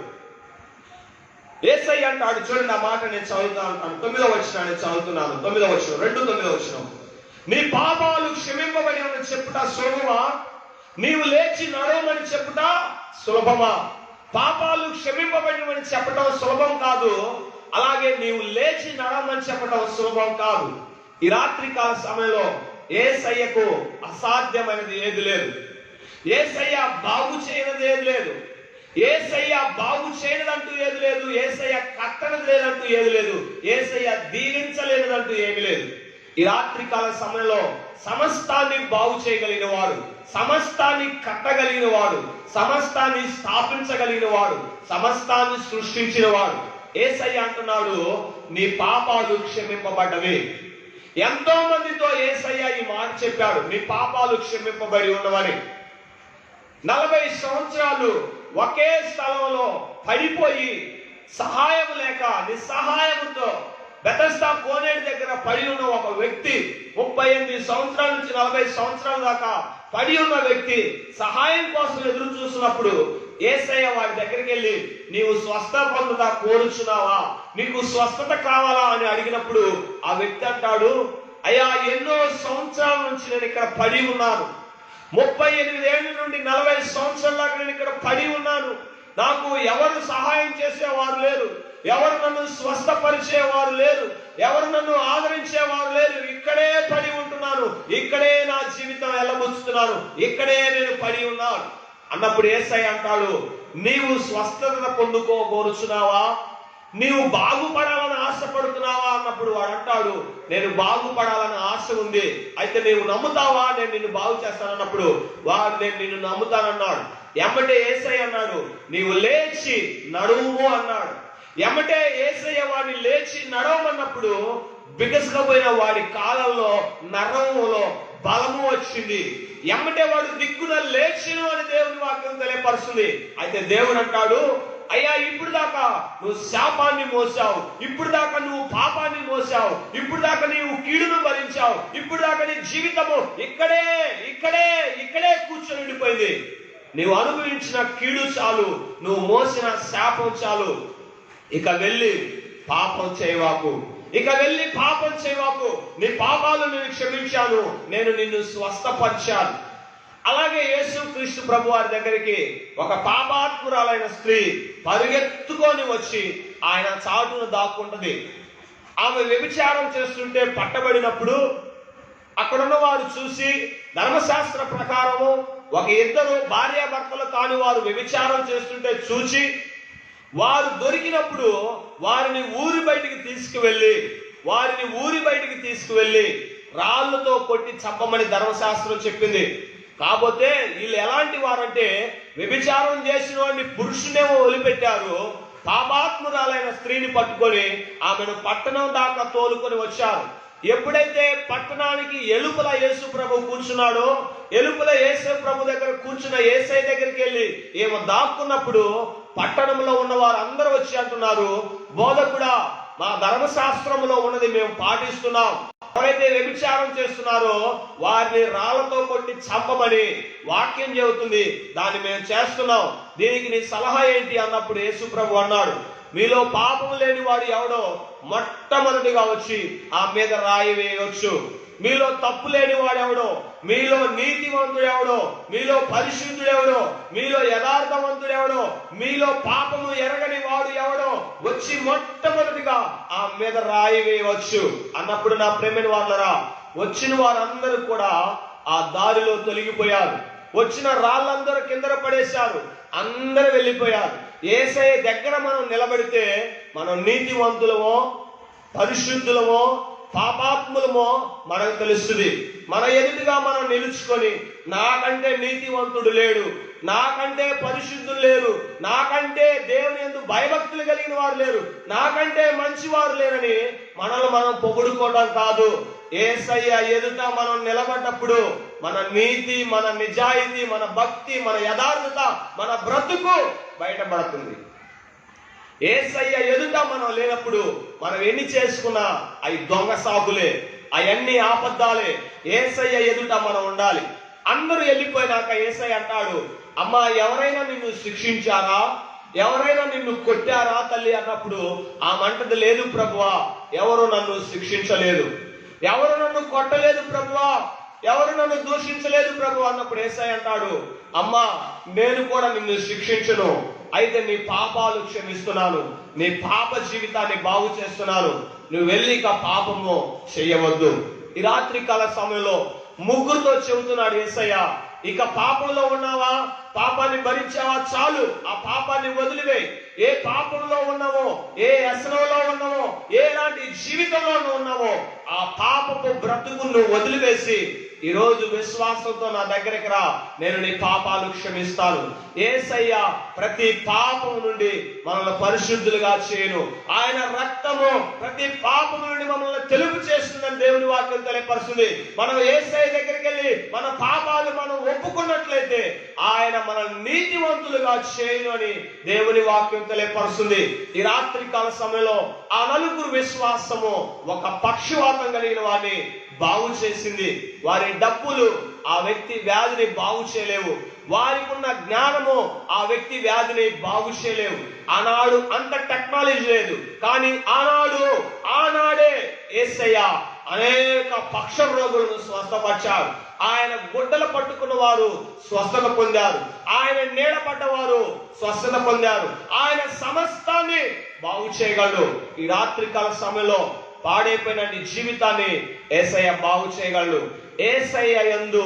యేసయ్య అంటాడు, చూడండి ఆ మాట నేను చదువుతాను అంటాను. 9వ వచనం నేను చదువుతున్నాను. 9వ వచనం, 2:9 వచనం. నీ పాపాలు క్షమింపబడి అని చెప్పుట సులభమా, నీవు లేచి నడవమని చెప్పుట సులభమా? పాపాలు క్షమింపబడినవని చెప్పడం సులభం కాదు, అలాగే నీవు లేచి నడవమని చెప్పడం సులభం కాదు. ఈ రాత్రి కాల సమయంలో యేసయ్యకు అసాధ్యమైనది ఏది లేదు. యేసయ్య బాగు చేయనది ఏది లేదు. యేసయ్య బాగు చేయనదంటూ ఏది లేదు. యేసయ్య కట్టనది లేదంటూ ఏది లేదు. యేసయ్య దీవించలేనిదంటూ ఏమి లేదు. ఈ రాత్రి కాల సమయంలో సమస్తాన్ని బాగు చేయగలిగిన వాడు, సమస్తాన్ని కట్టగలిగిన వాడు, సమస్తాన్ని స్థాపించగలిగిన వాడు, సమస్తాన్ని సృష్టించిన వాడు యేసయ్య అంటున్నాడు, నీ పాపాలు క్షమింపబడ్డవి. ఎంతో మందితో యేసయ్య ఈ మాట చెప్పాడు, నీ పాపాలు క్షమింపబడి ఉన్నవని. 40 సంవత్సరాలు ఒకే స్థలంలో పడిపోయి సహాయం లేక నిస్సహాయంతో బెతస్దా కోనేటి దగ్గర పడి ఉన్న ఒక వ్యక్తి, 38 సంవత్సరాల నుంచి 40 సంవత్సరాల దాకా పడి ఉన్న వ్యక్తి సహాయం కోసం ఎదురు చూసినప్పుడు యేసయ్య వారి దగ్గరికి వెళ్ళి, నీవు స్వస్థ పొందుతా కోరుచున్నావా, నీకు స్వస్థత కావాలా అని అడిగినప్పుడు ఆ వ్యక్తి అంటాడు, అయ్యా ఎన్నో సంవత్సరాల నుంచి నేను ఇక్కడ పడి ఉన్నాను, 38 ఏళ్ళ నుండి 40 సంవత్సరాల దాకా నేను ఇక్కడ పడి ఉన్నాను, నాకు ఎవరు సహాయం చేసేవారు లేరు, ఎవరు నన్ను స్వస్థపరిచేవారు లేరు, ఎవరు నన్ను ఆదరించేవారు లేరు, ఇక్కడే పడి ఉంటున్నాను, ఇక్కడే నా జీవితం ఎల్లబుచ్చుతున్నాను, ఇక్కడే నేను పడి ఉన్నాను అన్నప్పుడు యేసయ్య అంటాడు, నీవు స్వస్థత పొందుకోగోరుచున్నావా, నీవు బాగుపడాలని ఆశపడుతున్నావా అన్నప్పుడు వాడు అంటాడు, నేను బాగుపడాలని ఆశ ఉంది, అయితే నీవు నమ్ముతావా నేను నిన్ను బాగు చేస్తానన్నప్పుడు వాడు నేను నిన్ను నమ్ముతానన్నాడు. ఎమ్మటే యేసయ్య అన్నాడు, నీవు లేచి నడువు అన్నాడు. ఎమ్మటే యేసయ్య వాడిని లేచి నడవమన్నప్పుడు బిగసుకపోయిన వాడి కాలంలో నరములో బలము వచ్చింది. ఎమ్మటే వాడు దిక్కున లేచిను అని దేవుని వాక్యం తెలియపరుస్తుంది. అయితే దేవుడు అంటాడు, అయ్యా ఇప్పుడు దాకా నువ్వు శాపాన్ని మోసావు, ఇప్పుడు దాకా నువ్వు పాపాన్ని మోసావు, ఇప్పుడు దాకా నీవు కీడును భరించావు, ఇప్పుడు దాకా నీ జీవితము ఇక్కడే ఇక్కడే ఇక్కడే కూర్చొని ఉండిపోయింది. నీవు అనుభవించిన కీడు చాలు, నువ్వు మోసిన శాపం చాలు, ఇక వెళ్ళి పాపం చేయవాకు, ఇక వెళ్ళి పాపం చేయవాకు, నీ పాపాలు నేను క్షమించాను, నేను నిన్ను స్వస్థపరిచాను. అలాగే యేసుక్రీస్తు ప్రభు వారి దగ్గరికి ఒక పాపాత్మురాలైన స్త్రీ పరుగెత్తుకొని వచ్చి ఆయన చాటును దాక్కుంటది. ఆమె వ్యభిచారం చేస్తుంటే పట్టబడినప్పుడు అక్కడున్న వారు చూసి, ధర్మశాస్త్ర ప్రకారము ఒక ఇద్దరు భార్యాభర్తలు కాని వారు వ్యభిచారం చేస్తుంటే చూచి వారు దొరికినప్పుడు వారిని ఊరి బయటికి తీసుకువెళ్ళి రాళ్లతో కొట్టి చంపమని ధర్మశాస్త్రం చెప్పింది. కాకపోతే వీళ్ళు ఎలాంటి వారంటే, వ్యభిచారం చేసిన వాడిని పురుషునేమో వదిలిపెట్టారు, పాపాత్మురాలైన స్త్రీని పట్టుకొని ఆమెను పట్టణం దాకా తోలుకొని వచ్చారు. ఎప్పుడైతే పట్టణానికి ఎలుపల యేసు ప్రభు కూర్చున్నాడో, ఎలుపల యేసు ప్రభు దగ్గర కూర్చున్న యేసయ్య దగ్గరికి వెళ్ళి ఏమో దాక్కున్నప్పుడు పట్టణంలో ఉన్న వారు అందరూ వచ్చి అంటున్నారు, బోధకుడా, మా ధర్మశాస్త్రంలో ఉన్నది మేము పాటిస్తున్నాం, ఎవరైతే వ్యభిచారం చేస్తున్నారో వారిని రాళ్లతో కొట్టి చంపమని వాక్యం చెబుతుంది, దాన్ని మేము చేస్తున్నాం, దీనికి నీ సలహా ఏంటి అన్నప్పుడు యేసు ప్రభు అన్నాడు, మీలో పాపం లేని వాడు ఎవడో మొట్టమొదటిగా వచ్చి ఆ మీద రాయి వేయవచ్చు. మీలో తప్పు లేని వాడెవడో, మీలో నీతివంతుడెవడో, మీలో పరిశుద్ధుడెవడో, మీలో యథార్థవంతుడెవడో, మీలో పాపము ఎరగని వాడు ఎవడో వచ్చి మొట్టమొదటిగా ఆ మీద రాయి వేయవచ్చు అన్నప్పుడు నా ప్రేమని వాళ్ళరా, వచ్చిన వారందరూ కూడా ఆ దారిలో తొలగిపోయారు. వచ్చిన రాళ్ళందరూ కింద పడేశారు, అందరూ వెళ్ళిపోయారు. యేసయ్య దగ్గర మనం నిలబడితే మనం నీతివంతులమో, పరిశుద్ధులమో, పాపాత్ములమో మనకు తెలుస్తుంది. మన ఎదుటిగా మనం నిలుచుకొని, నాకంటే నీతివంతుడు లేడు, నాకంటే పరిశుద్ధులు లేరు, నాకంటే దేవుని యందు భయభక్తులు కలిగిన వారు లేరు, నాకంటే మంచివారు లేరని మనల్ని మనం పొగుడుకోవడం కాదు. యేసయ్య ఎదుట మనం నిలబడ్డప్పుడు మన నీతి, మన నిజాయితీ, మన భక్తి, మన యథార్థత, మన బ్రతుకు బయటపడుతుంది. యేసయ్య ఎదుట మనం లేనప్పుడు మనం ఎన్ని చేసుకున్నా అవి దొంగ సాకులే, అవన్నీ ఆపద్దాలే. యేసయ్య ఎదుట మనం ఉండాలి. అందరూ వెళ్ళిపోయినాక యేసయ్య అంటాడు, అమ్మా, ఎవరైనా నిన్ను శిక్షించారా, ఎవరైనా నిన్ను కొట్టారా తల్లి అన్నప్పుడు ఆమంటది, లేదు ప్రభువా, ఎవరు నన్ను శిక్షించలేదు, ఎవరు నన్ను కొట్టలేదు ప్రభువా, ఎవరు నన్ను దూషించలేదు ప్రభు అన్నప్పుడు యేసయ్య అంటాడు, అమ్మా, నేను కూడా నిన్ను శిక్షించను, అయితే నీ పాపాలు క్షమిస్తున్నాను, నీ పాప జీవితాన్ని బాగు చేస్తున్నాను, నువ్వు వెళ్ళి ఇక పాపము చెయ్యవద్దు. ఈ రాత్రి కాల సమయంలో ముగ్గురుతో చెబుతున్నాడు యేసయ్య, ఇక పాపంలో ఉన్నావా, పాపాన్ని భరించావా, చాలు, ఆ పాపాన్ని వదిలివేయి. ఏ పాపంలో ఉన్నావో, ఏ వ్యసనంలో ఉన్నావో, ఎలాంటి జీవితంలో ఉన్నావో ఆ పాపపు బ్రతుకును వదిలివేసి ఈ రోజు విశ్వాసంతో నా దగ్గరికి రా, నేను నీ పాపాలు క్షమిస్తాను. యేసయ్య ప్రతి పాపం నుండి మనల్ని పరిశుద్ధులుగా చేయను. ఆయన రక్తము ప్రతి పాపం నుండి మనల్ని తెలుపు చేస్తుందని దేవుని వాక్యం తెలియపరుస్తుంది. మనం యేసయ్య దగ్గరికి వెళ్ళి మన పాపాలు మనం ఒప్పుకున్నట్లయితే ఆయన మనల్ని నీతివంతులుగా చేయను అని దేవుని వాక్యం తెలియపరుస్తుంది. ఈ రాత్రి కాల సమయంలో ఆ నలుగురు విశ్వాసము ఒక పక్షవాతం కలిగిన వారిని బాగు చేసింది. వారి డబ్బులు ఆ వ్యక్తి వ్యాధిని బాగు చేయలేవు, వారికి ఉన్న జ్ఞానము ఆ వ్యక్తి వ్యాధిని బాగు చేయలేవు. ఆనాడు అంత టెక్నాలజీ లేదు, కానీ ఆనాడే యేసయ్య అనేక పక్ష రోగులను స్వస్థపరిచారు. ఆయన గుడ్డలు పట్టుకున్న వారు స్వస్థత పొందారు, ఆయన నీడ పడ్డవారు స్వస్థత పొందారు. ఆయన సమస్తాన్ని బాగు చేయగలడు. ఈ రాత్రి కాల సమయంలో పాడైపోయిన నీ జీవితాన్ని యేసయ్య బాగు చేయగలడు. యేసయ్య యందు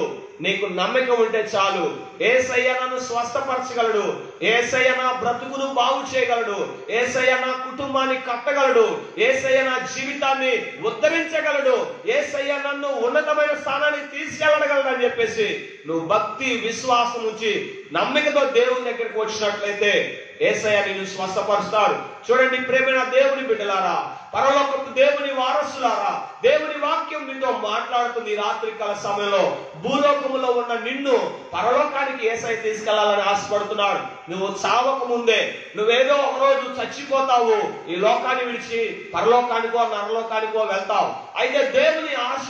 నీకు నమ్మకం ఉంటే చాలు. యేసయ్య నన్ను స్వస్థపరచగలడు, యేసయ్య నా బ్రతుకును బాగు చేయగలడు, యేసయ్య నా కుటుంబాన్ని కట్టగలడు, యేసయ్య నా జీవితాన్ని ఉద్ధరించగలడు, యేసయ్య నన్ను ఉన్నతమైన స్థానానికి తీసుకెళ్ళగలడు అని చెప్పేసి నువ్వు భక్తి విశ్వాసం నుంచి నమ్మికతో దేవుని దగ్గరికి వచ్చినట్లయితే యేసయ్య నిన్ను స్వస్థపరుస్తాడు. చూడండి ప్రేమైన దేవుని బిడ్డలారా, పరలోకపు దేవుని వారసులారా, దేవుని వాక్యం మీతో మాట్లాడుతుంది. రాత్రి కాల సమయంలో భూలోకములో ఉన్న నిన్ను పరలోకానికి యేసయ్య తీసుకెళ్లాలని ఆశపడుతున్నాడు. నువ్వు చావక ముందే, నువ్వేదో ఒక రోజు చచ్చిపోతావు, ఈ లోకాన్ని విడిచి పరలోకానికో నరలోకానికో వెళ్తావు. అయితే దేవుని ఆశ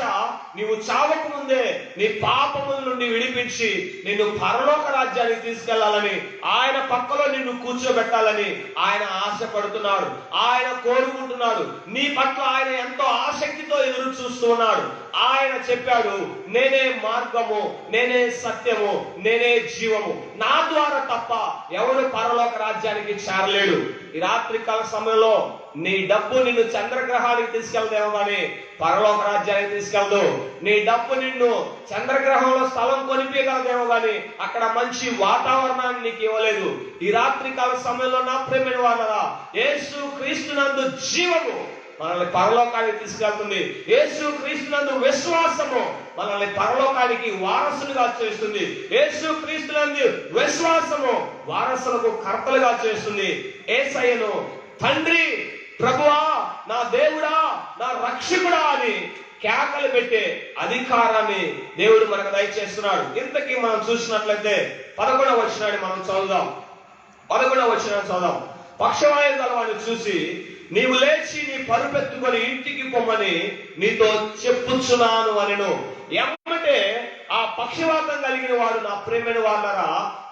నీవు చావక ముందే నీ పాపముల నుండి విడిపించి నిన్ను పరలోక రాజ్యానికి తీసుకెళ్లాలని, ఆయన పక్కలో నిన్ను కూర్చోబెట్టాలని ఆయన ఆశపడుతున్నాడు, ఆయన కోరుకుంటున్నాడు. నీ పట్ల ఆయన ఎంతో ఆసక్తితో ఎదురు చూస్తున్నాడు. ఆయన చెప్పాడు, నేనే మార్గము, నేనే సత్యము, నేనే జీవము, నా ద్వారా తప్ప ఎవరు పరలోక రాజ్యానికి చేరలేడు. ఈ రాత్రి కాల సమయంలో నీ డబ్బు నిన్ను చంద్రగ్రహానికి తీసుకెళ్తామో కానీ పరలోక రాజ్యానికి తీసుకెళ్దు. నీ డబ్బు నిన్ను చంద్రగ్రహంలో స్థలం కొనిపించగలదేమో కానీ అక్కడ మంచి వాతావరణాన్ని నీకు ఇవ్వలేదు. ఈ రాత్రి కాల సమయంలో నా ప్రేమైన వాళ్ళరా, యేసు క్రీస్తునందు జీవము మనల్ని పరలోకానికి తీసుకెళ్తుంది. యేసు క్రీస్తునందు విశ్వాసము మనల్ని పరలోకానికి వారసులుగా చేస్తుంది. యేసు క్రీస్తునందు విశ్వాసము వారసులకు కర్తలుగా చేస్తుంది. యేసయ్యను తండ్రి, ప్రభువా, నా దేవుడా, నా రక్షకుడా అని కేకలు పెట్టే అధికారాన్ని దేవుడు మనకు దయచేస్తున్నాడు. ఇంతకీ మనం చూసినట్లయితే 11వ వచనాన్ని మనం చదువుదాం. 11వ వచనాన్ని చదువుదాం. పక్షవాయు గలవాడిని చూసి, నీవు లేచి నీ పరుపెత్తుకొని ఇంటికి పొమ్మని నీతో చెప్పుచున్నాను అనెను. ఎమ్మటే ఆ పక్షవాతం కలిగిన వాడు, నా ప్రేమైన వాళ్ళరా,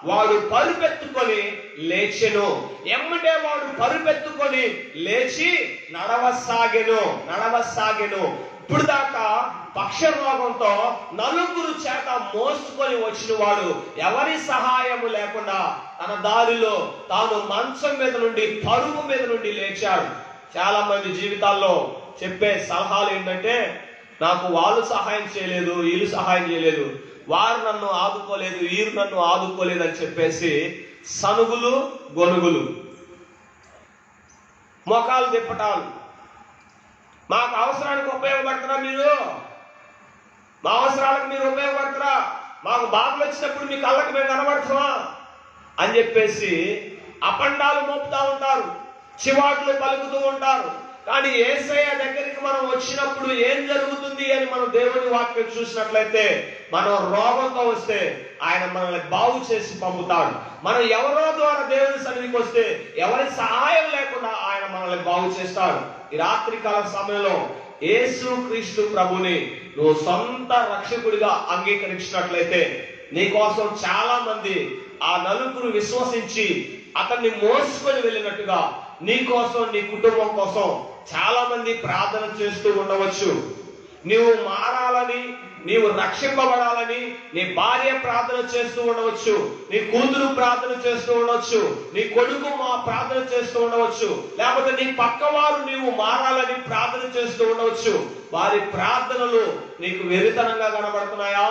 వాడు పరుపెత్తుకొని లేచెను. ఎమ్మటే వాడు పరుపెత్తుకొని లేచి నడవసాగెను. ఇప్పుడు దాకా పక్షరోగంతో నలుగురు చేత మోసుకొని వచ్చిన వాడు ఎవరి సహాయము లేకుండా తన దారిలో తాను మంచం మీద నుండి, పరుగు మీద నుండి లేచాడు. చాలా మంది జీవితాల్లో చెప్పే సలహాలు ఏంటంటే, నాకు వాళ్ళు సహాయం చేయలేదు, వీళ్ళు సహాయం చేయలేదు, వారు నన్ను ఆదుకోలేదు, వీరు నన్ను ఆదుకోలేదు అని చెప్పేసి సనుగులు, గొనుగులు, మొఖాలు తిప్పటాలు. మాకు అవసరానికి ఉపయోగపడతారా మీరు? మా అవసరాలకు మీరు ఉపయోగపడతారా? మాకు బాధలు వచ్చినప్పుడు మీ కళ్ళకు మేము కనబడతామా అని చెప్పేసి అపండాలు మోపుతా ఉంటారు, చివాట్లు పలుకుతూ ఉంటారు. కానీ యేసయ్య దగ్గరికి మనం వచ్చినప్పుడు ఏం జరుగుతుంది అని మనం దేవుని వాక్యం చూసినట్లయితే, మనం రోగంతో వస్తే ఆయన మనల్ని బాగు చేసి పంపుతాడు. మనం ఎవరో ద్వారా దేవుని సన్నిధికి వస్తే ఎవరి సహాయం లేకుండా ఆయన మనల్ని బాగు చేస్తాడు. ఈ రాత్రికాల సమయంలో యేసు క్రీస్తు ప్రభుని నువ్వు సొంత రక్షకుడిగా అంగీకరించినట్లయితే, నీ కోసం చాలా మంది ఆ నలుగురు విశ్వసించి అతన్ని మోసుకొని వెళ్ళినట్టుగా నీ కోసం, నీ కుటుంబం కోసం చాలా మంది ప్రార్థన చేస్తూ ఉండవచ్చు. నీవు మారాలని, నీవు రక్షింపబడాలని నీ భార్య ప్రార్థన చేస్తూ ఉండవచ్చు, నీ కూతురు ప్రార్థన చేస్తూ ఉండవచ్చు, నీ కొడుకు ప్రార్థన చేస్తూ ఉండవచ్చు, లేకపోతే నీ పక్కవారు నీవు మారాలని ప్రార్థన చేస్తూ ఉండవచ్చు. వారి ప్రార్థనలు నీకు వెరితనంగా కనబడుతున్నాయా?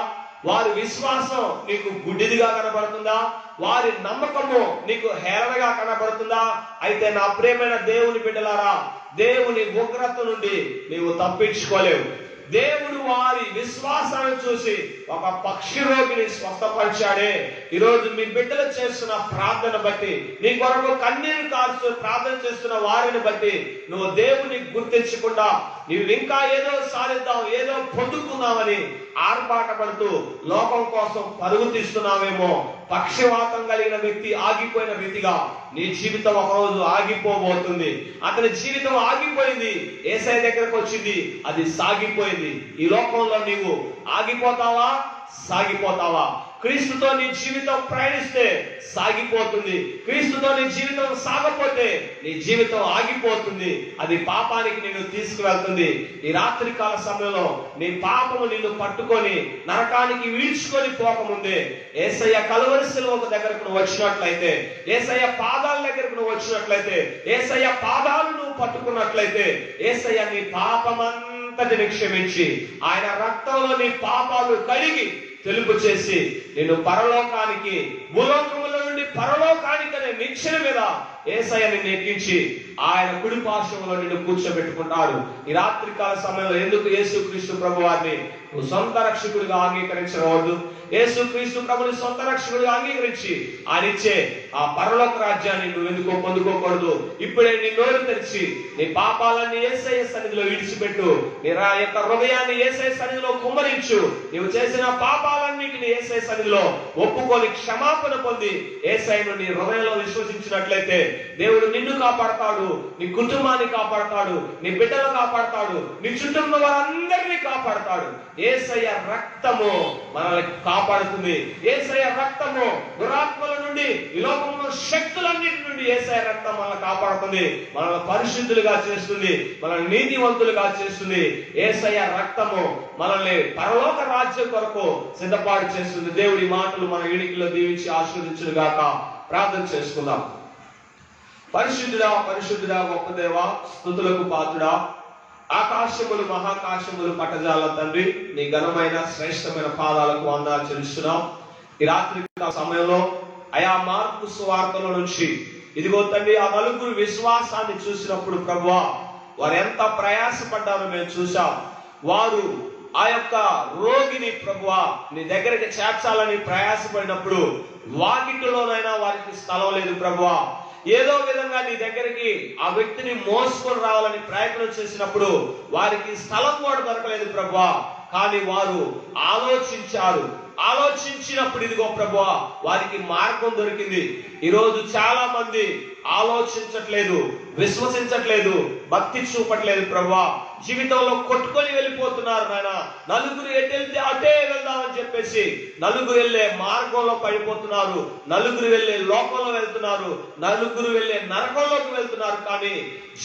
వారి విశ్వాసం నీకు గుడ్డిదిగా కనబడుతుందా? వారి నమ్మకము నీకు హేళనగా కనబడుతుందా? అయితే నా ప్రియమైన దేవుని బిడ్డలారా, దేవుని ఉగ్రత నుండి నీవు తప్పించుకోలేవు. దేవుడు వారి విశ్వాసాన్ని చూసి ఒక పక్షి రోగిని స్వస్థపరిచాడే. ఈరోజు మీ బిడ్డలు చేస్తున్న ప్రార్థన బట్టి, నీ కొరకు కన్నీరు కాస్తూ ప్రార్థన చేస్తున్న వారిని బట్టి నువ్వు దేవుని గుర్తించకుండా నీవు ఇంకా ఏదో సాధిద్దాం, ఏదో పొందుకున్నామని ఆర్భాటపడుతూ లోకం కోసం పరుగు తీస్తున్నావేమో. పక్షవాతం కలిగిన వ్యక్తి ఆగిపోయిన రీతిగా నీ జీవితం ఒకరోజు ఆగిపోబోతుంది. అతని జీవితం ఆగిపోయింది, యేసయ్య దగ్గరకు వచ్చింది, అది సాగిపోయింది. ఈ లోకంలో నీవు ఆగిపోతావా, సాగిపోతావా? క్రీస్తుతో నీ జీవితం ప్రయాణిస్తే సాగిపోతుంది, క్రీస్తుతో నీ జీవితం సాగపోతే నీ జీవితం ఆగిపోతుంది. అది పాపానికి నిన్ను తీసుకువెళ్తుంది. ఈ రాత్రికాల సమయంలో నీ పాపము నిన్ను పట్టుకొని నరకానికి వీడ్చుకొని పోకముందే యేసయ్య కలువరి శిలువ దగ్గరకు నువ్వు వచ్చినట్లయితే, యేసయ్య పాదాల దగ్గరకు నువ్వు వచ్చినట్లయితే, యేసయ్య పాదాలు నువ్వు పట్టుకున్నట్లయితే, యేసయ్య నీ పాపమంతటిని క్షమించి ఆయన రక్తంలో నీ పాపాలు కడిగి తెలుపు చేసి నిన్ను పరలోకానికి, భూలోకముల నుండి పరలోకానికి అనే నిచ్చెన మీద యేసయ్యని నెక్కించి ఆయన కుడి పార్శ్వంలో నిన్ను కూర్చోబెట్టుకుంటాడు. ఈ రాత్రికాల సమయంలో ఎందుకు యేసుక్రీస్తు ప్రభు వారిని నువ్వు సొంత రక్షకుడిగా అంగీకరించవద్దు? యేసుక్రీస్తు ప్రభుని సొంత రక్షకుడిగా అంగీకరించి ఆయన ఇచ్చే ఆ పరలోక రాజ్యాన్ని నువ్వు ఎందుకో పొందుకోకూడదు? ఇప్పుడే నీ నోరు తెరిచి నీ పాపాలన్నీ యేసయ్య సన్నిధిలో విడిచిపెట్టు. నీ యొక్క హృదయాన్ని యేసయ్య సన్నిధిలో కుమ్మరించు. నీవు చేసిన పాపాలన్నిటిని యేసయ్య సన్నిధిలో ఒప్పుకొని క్షమాపణ పొంది యేసయ్యను నీ హృదయంలో విశ్వసించినట్లయితే దేవుడు నిన్ను కాపాడతాడు, నీ కుటుంబాన్ని కాపాడతాడు, నీ బిడ్డలు కాపాడతాడు, నీ చుట్టూ ఉన్న వారందరినీ కాపాడతాడు. యేసయ్య రక్తము మనల్ని కాపాడుతుంది. యేసయ్య రక్తము దురాత్మల నుండి, ఈ లోకంలో శక్తులన్నిటి నుండి యేసయ్య రక్తం మనల్ని కాపాడుతుంది, మనల్ని పరిశుద్ధులుగా చేస్తుంది, మనల్ని నీతివంతులుగా చేస్తుంది. యేసయ్య రక్తము మనల్ని పరలోక రాజ్యం కొరకు సిద్ధపాటు చేస్తుంది. దేవుడి మాటలు మన ఇడికిలో దీవించి ఆశీర్వదించును గాక. ప్రార్థన చేసుకుందాం. పరిశుద్ధుడా, పరిశుద్ధుడా, గొప్ప దేవా, స్తుతులకు పాత్రుడా, ఆకాశములు మహాకాశములు పట్టజాల తండ్రి, నీ ఘనమైన శ్రేష్టమైన పాదాలకు వందనాలు చెల్లిస్తున్నాం. ఈ రాత్రి సమయంలో ఆయా మార్కు సువార్తల నుంచి ఇదిగో తండ్రి ఆ నలుగురు విశ్వాసాన్ని చూసినప్పుడు ప్రభువా, వారు ఎంత ప్రయాసపడ్డారో మేము చూసాం. వారు ఆ యొక్క రోగిని ప్రభువా నీ దగ్గరికి చేర్చాలని ప్రయాసపడినప్పుడు వాకిటిలోనైనా వారికి స్థలం లేదు ప్రభువా. ఏదో విధంగా నీ దగ్గరికి ఆ వ్యక్తిని మోసుకొని రావాలని ప్రయత్నం చేసినప్పుడు వారికి స్థలం కూడా దొరకలేదు ప్రభువా. కానీ వారు ఆలోచించినప్పుడు ఇదిగో ప్రభువా వారికి మార్గం దొరికింది. ఈరోజు చాలా మంది ఆలోచించట్లేదు, విశ్వసించట్లేదు, భక్తి చూపట్లేదు ప్రభువా. జీవితంలో కొట్టుకొని వెళ్ళిపోతున్నారు నాయన. నలుగురు ఎటు వెళ్తే అటే వెళ్దామని చెప్పేసి నలుగురు వెళ్ళే మార్గంలో పడిపోతున్నారు, నలుగురు వెళ్ళే లోకంలో వెళ్తున్నారు, నలుగురు వెళ్ళే నరకంలోకి వెళ్తున్నారు. కానీ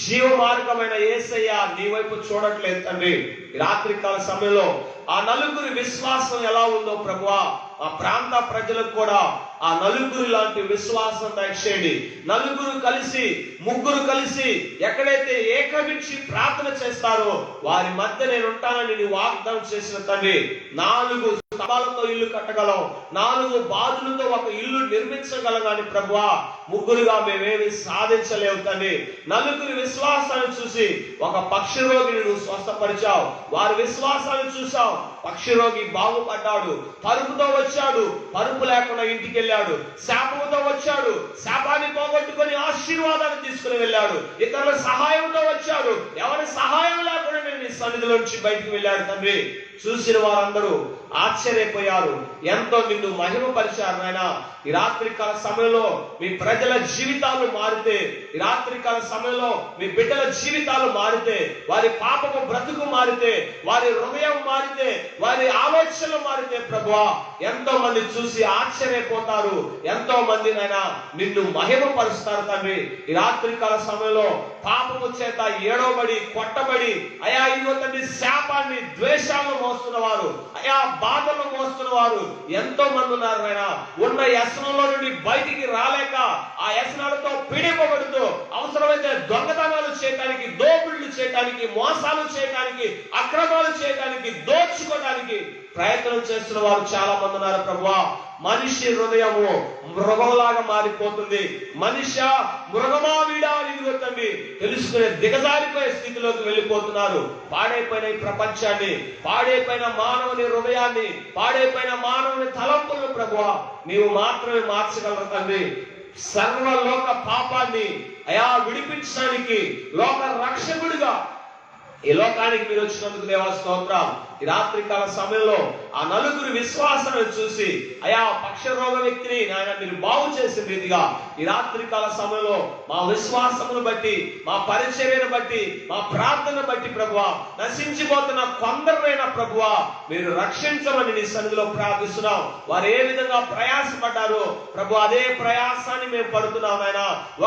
జీవ మార్గమైన యేసయ్య నీ వైపు చూడట్లేదు తండ్రి. రాత్రికాల సమయంలో ఆ నలుగురి విశ్వాసం ఎలా ఉందో ప్రభువా ఆ ప్రాంత ప్రజలకు కూడా ఆ నలుగురు లాంటి విశ్వాసం దయచేయండి. నలుగురు కలిసి, ముగ్గురు కలిసి ఎక్కడైతే ఏకమించి ప్రార్థన చేస్తారో వారి మధ్య నేను ఉంటానని నీ వాగ్దానం చేసిన తండ్రి. 4 స్తంభాలతో ఇల్లు కట్టగలం, 4 బాదులతో ఒక ఇల్లు నిర్మించగలం. కానీ ప్రభువా ముగ్గురుగా మేమేమి సాధించలేవు తండ్రి. నలుగురి విశ్వాసాన్ని చూసి ఒక పక్షి రోగిని నువ్వు స్వస్థపరిచావు. వారి విశ్వాసాన్ని చూసావు, పక్షి రోగి బాగుపడ్డాడు. పరుపుతో వచ్చాడు, పరుపు లేకుండా ఇంటికి వెళ్ళాడు. శాపంతో వచ్చాడు, శాపాన్ని పోగొట్టుకొని ఆశీర్వాదాన్ని తీసుకుని వెళ్ళాడు. ఇతరుల సహాయంతో వచ్చాడు, ఎవరి సహాయం లేకుండా నేను నీ సన్నిధిలోంచి బయటికి వెళ్ళాడు తండ్రి. చూసిన వారందరూ ఆశ్చర్యపోయారు, ఎంతో నిన్ను మహిమపరిచారు నాయన. ఈ రాత్రికాల సమయంలో మీ ప్రజల జీవితాలు మారితే, ఈ రాత్రికాల సమయంలో మీ బిడ్డల జీవితాలు మారితే, వారి పాపము బ్రతుకు మారితే, వారి హృదయం మారితే, వారి ఆలోచనలు మారితే ప్రభువా ఎంతో మంది చూసి ఆశ్చర్యపోతారు. ఎంతో మంది నాయన నిన్ను మహిమపరుస్తారు తండ్రి. ఈ రాత్రికాల సమయంలో పాపము చేత ఏడవబడి కొట్టబడి అయా ఇదిగో తండ్రి శాపాన్ని ద్వేషాలను మోస్తున్న వారు, అయా బాధలను మోస్తున్న వారు ఎంతో మంది ఉన్నారు నాయన. ఉన్న వ్యసనంలో నుండి బయటికి రాలేక ఆ వ్యసనాలతో పీడింపబడుతూ అవసరమైతే దొంగతనాలు చేయడానికి, దోపిడులు చేయడానికి, మోసాలు చేయడానికి, అక్రమాలు చేయడానికి, దోచుకోవడానికి ప్రయత్నం చేస్తున్న వారు చాలా మంది ఉన్నారు ప్రభువా. మనిషి హృదయము మృగంలాగా మారిపోతుంది. మనిషి మృగమా వీడా అని తండ్రి తెలుసుకునే దిగజారిపోయే స్థితిలోకి వెళ్ళిపోతున్నారు. పాడైపోయిన ఈ ప్రపంచాన్ని, పాడైపోయిన మానవుని హృదయాన్ని, పాడైపోయిన మానవుని తలంపులను ప్రభువా నీవు మాత్రమే మార్చగలరు తండ్రి. సర్వలోక పాపాన్ని అయా విడిపించడానికి లోక రక్షకుడిగా ఈ లోకానికి మీరు వచ్చినందుకు దేవా స్తోత్రం. ఈ రాత్రికాల సమయంలో ఆ నలుగురు విశ్వాసాన్ని చూసి అయా పక్షరోగ వ్యక్తిని నాయన మీరు బాగు చేసిన రీతిగా ఈ రాత్రికాల సమయంలో మా విశ్వాసమును బట్టి, మా పరిచర్యను బట్టి, మా ప్రార్థన బట్టి ప్రభువా నశించిపోతున్న కొందరైన ప్రభువా మీరు రక్షించమని నీ సన్నిధిలో ప్రార్థిస్తున్నాం. వారు ఏ విధంగా ప్రయాసపడ్డారో ప్రభు అదే ప్రయాసాన్ని మేము పడుతున్నాం నాయన.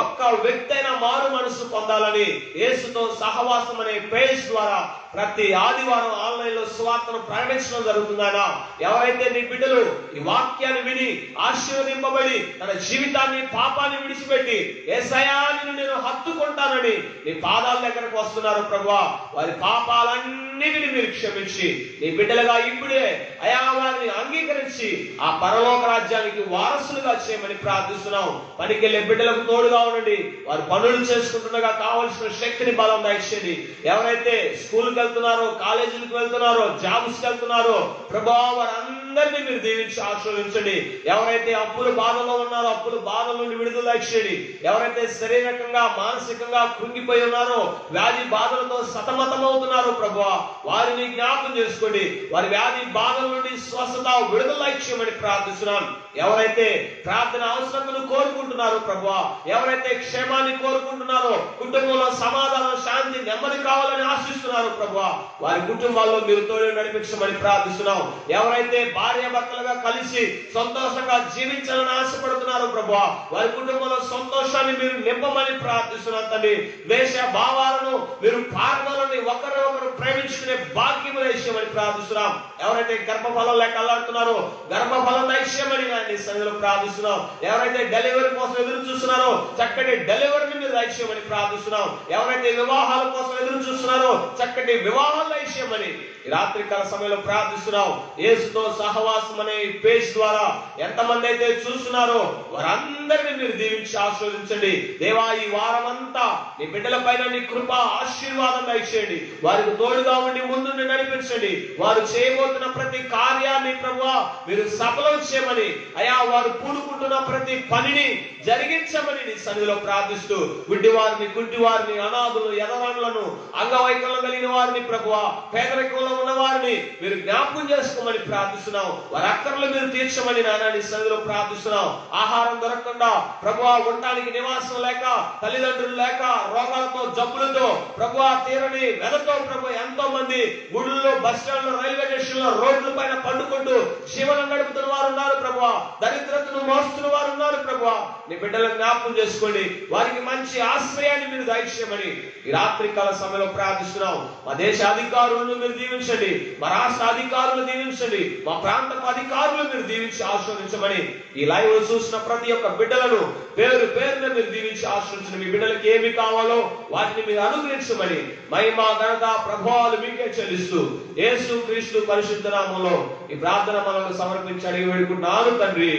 ఒక్క వ్యక్తి అయినా మారు మనసు పొందాలని యేసుతో సహవాసం అనే పేజ్ ద్వారా ప్రతి ఆదివారం ఆన్లైన్ లో సువార్తను ప్రకటించడం జరుగుతుందనా. ఎవరైతే నీ బిడ్డలు ఈ వాక్యాన్ని విని ఆశీర్వదింపబడి తన జీవితాన్ని పాపాన్ని విడిచిపెట్టి యేసయ్యా నిన్ను నేను హత్తుకుంటానని నీ పాదాల దగ్గరకు వస్తున్నారు ప్రభువా, వారి పాపాలన్నిటిని మీరు క్షమించి నీ బిడ్డలుగా ఇప్పుడే అయా వారిని అంగీకరించి ఆ పరలోక రాజ్యానికి వారసులుగా చేయమని ప్రార్థిస్తున్నాం. పనికెళ్ళే బిడ్డలకు తోడుగా ఉండండి. వారు పనులు చేసుకుంటుండగా కావలసిన శక్తిని బలం దయచేయండి. ఎవరైతే స్కూల్కి వెళ్తున్నారో, కాలేజీలకు వెళ్తున్నారో, జాబ్స్కి వెళ్తున్నారో ప్రభువా వారందరినీ మీరు దీవించి ఆశీర్వదించండి. ఎవరైతే అప్పుల బాధలో ఉన్నారో అప్పుల బాధల నుండి విడుదల దయచేయండి. ఎవరైతే శారీరకంగా మానసికంగా కృంగిపోయి ఉన్నారో, వ్యాధి బాధలతో సతమతమవుతున్నారో ప్రభువా వారిని జ్ఞాపకం చేసుకోండి. వారి వ్యాధి బాధల నుండి స్వస్థత విడుదల ఇచ్చేయమని ప్రార్థిస్తున్నాం. ఎవరైతే ప్రార్థన అవసరతను కోరుకుంటున్నారో ప్రభువా, ఎవరైతే క్షేమాన్ని కోరుకుంటున్నారో, కుటుంబంలో సమాధానం, శాంతి, నెమ్మది కావాలని ఆశిస్తున్నారు ప్రభువా వారి కుటుంబాల్లో మీరు తోడు నడిపించమని ప్రార్థిస్తున్నాం. ఎవరైతే భార్య భర్తలుగా కలిసి సంతోషంగా జీవించాలని ఆశపడుతున్నారు ప్రభువా వారి కుటుంబంలో సంతోషాన్ని మీరు నింపమని ప్రార్థిస్తున్నాం తండ్రి. దేశ భావాలను మీరు పార్వలని ఒకరినొకరు ప్రేమించుకునే భాగ్యం దయచేయమని ప్రార్థిస్తున్నాం. ఎవరైతే గర్భఫలం లేక అల్లాడుతున్నారో గర్భఫలం దయచేయమని నీ సన్నిధిలో ప్రార్థిస్తున్నాం. ఎవరైతే డెలివరీ కోసం ఎదురు చూస్తున్నారో చక్కటి డెలివరీని మీరు దయచేయమని ప్రార్థిస్తున్నాం. ఎవరైతే వివాహాల కోసం ఎదురు చూస్తున్నారో చక్కటి వివాహాలు దయచేయమని ఈ రాత్రికాల సమయంలో ప్రార్థిస్తున్నాం. యేసుతో సహవాసం అనే ఈ పేజ్ ద్వారా ఎంతమంది అయితే చూస్తున్నారో వారందరినీ మీరు దీవించి ఆశీర్వదించండి దేవా. ఈ వారం అంతా నీ బిడ్డల పైన నీ కృప ఆశీర్వాదం దయచేయండి. వారికి తోడుగా ఉండి ముందుండి నడిపించండి. వారు చేయబోతున్న ప్రతి కార్యాన్ని ప్రభువా మీరు సఫలం చేయమని, అయా వారు పూనుకుంటున్న ప్రతి పనిని జరిగించమని నీ సన్నిధిలో ప్రార్థిస్తూ, గుడ్డివారిని అనాథులు ఎదరాలను అంగవైకల్యం కలిగిన వారిని ప్రభువా, పేదరికంలో ఉన్న వారిని మీరు జ్ఞాపకం చేసుకోమని ప్రార్థిస్తున్నాం. వారి అక్కర్లు మీరు తీర్చమని నాయన నీ సన్నిధిలో ప్రార్థిస్తున్నాం. ఆహారం దొరకకుండా ప్రభువా, ఉండటానికి నివాసం లేక, తల్లిదండ్రులు లేక, రోగాలతో జబ్బులతో ప్రభువా, తీరని వెదతో ప్రభు ఎంతో మంది గుడుల్లో, బస్ స్టాండ్ లో, రైల్వే స్టేషన్ లో, రోడ్ల పైన పండుకుంటూ జీవనం గడుపుతున్న వారు ఉన్నారు ప్రభువా. దరిద్రతను మోస్తున్న వారు ఉన్నారు ప్రభువా. నీ బిడ్డలను జ్ఞాపకం చేసుకోండి. వారికి మంచి ఆశ్రయాన్ని మీరు దయచేయమని ఈ రాత్రి కాల సమయంలో ప్రార్థిస్తున్నాం. మా దేశ అధికారులను మీరు దీవించండి. మా రాష్ట్ర అధికారులు దీవించండి. మా ప్రాంతపు అధికారులు మీరు దీవించి ఆశీర్వదించమని ఈ లైవ్ చూసిన ప్రతి ఒక్క బిడ్డలను పేరు పేరున మీరు దీవించి ఆశీర్వదించండి. మీ బిడ్డలకి ఏమి కావాలో వాటిని మీరు అనుగ్రహించమని మహిమ ఘనత ప్రభావాలు మీకే చెల్లిస్తూ యేసు క్రీస్తు పరిశుద్ధ నామములో ఈ ప్రార్థన మనల్ని సమర్పించి అడిగి వేడుకుంటున్నాను తండ్రి.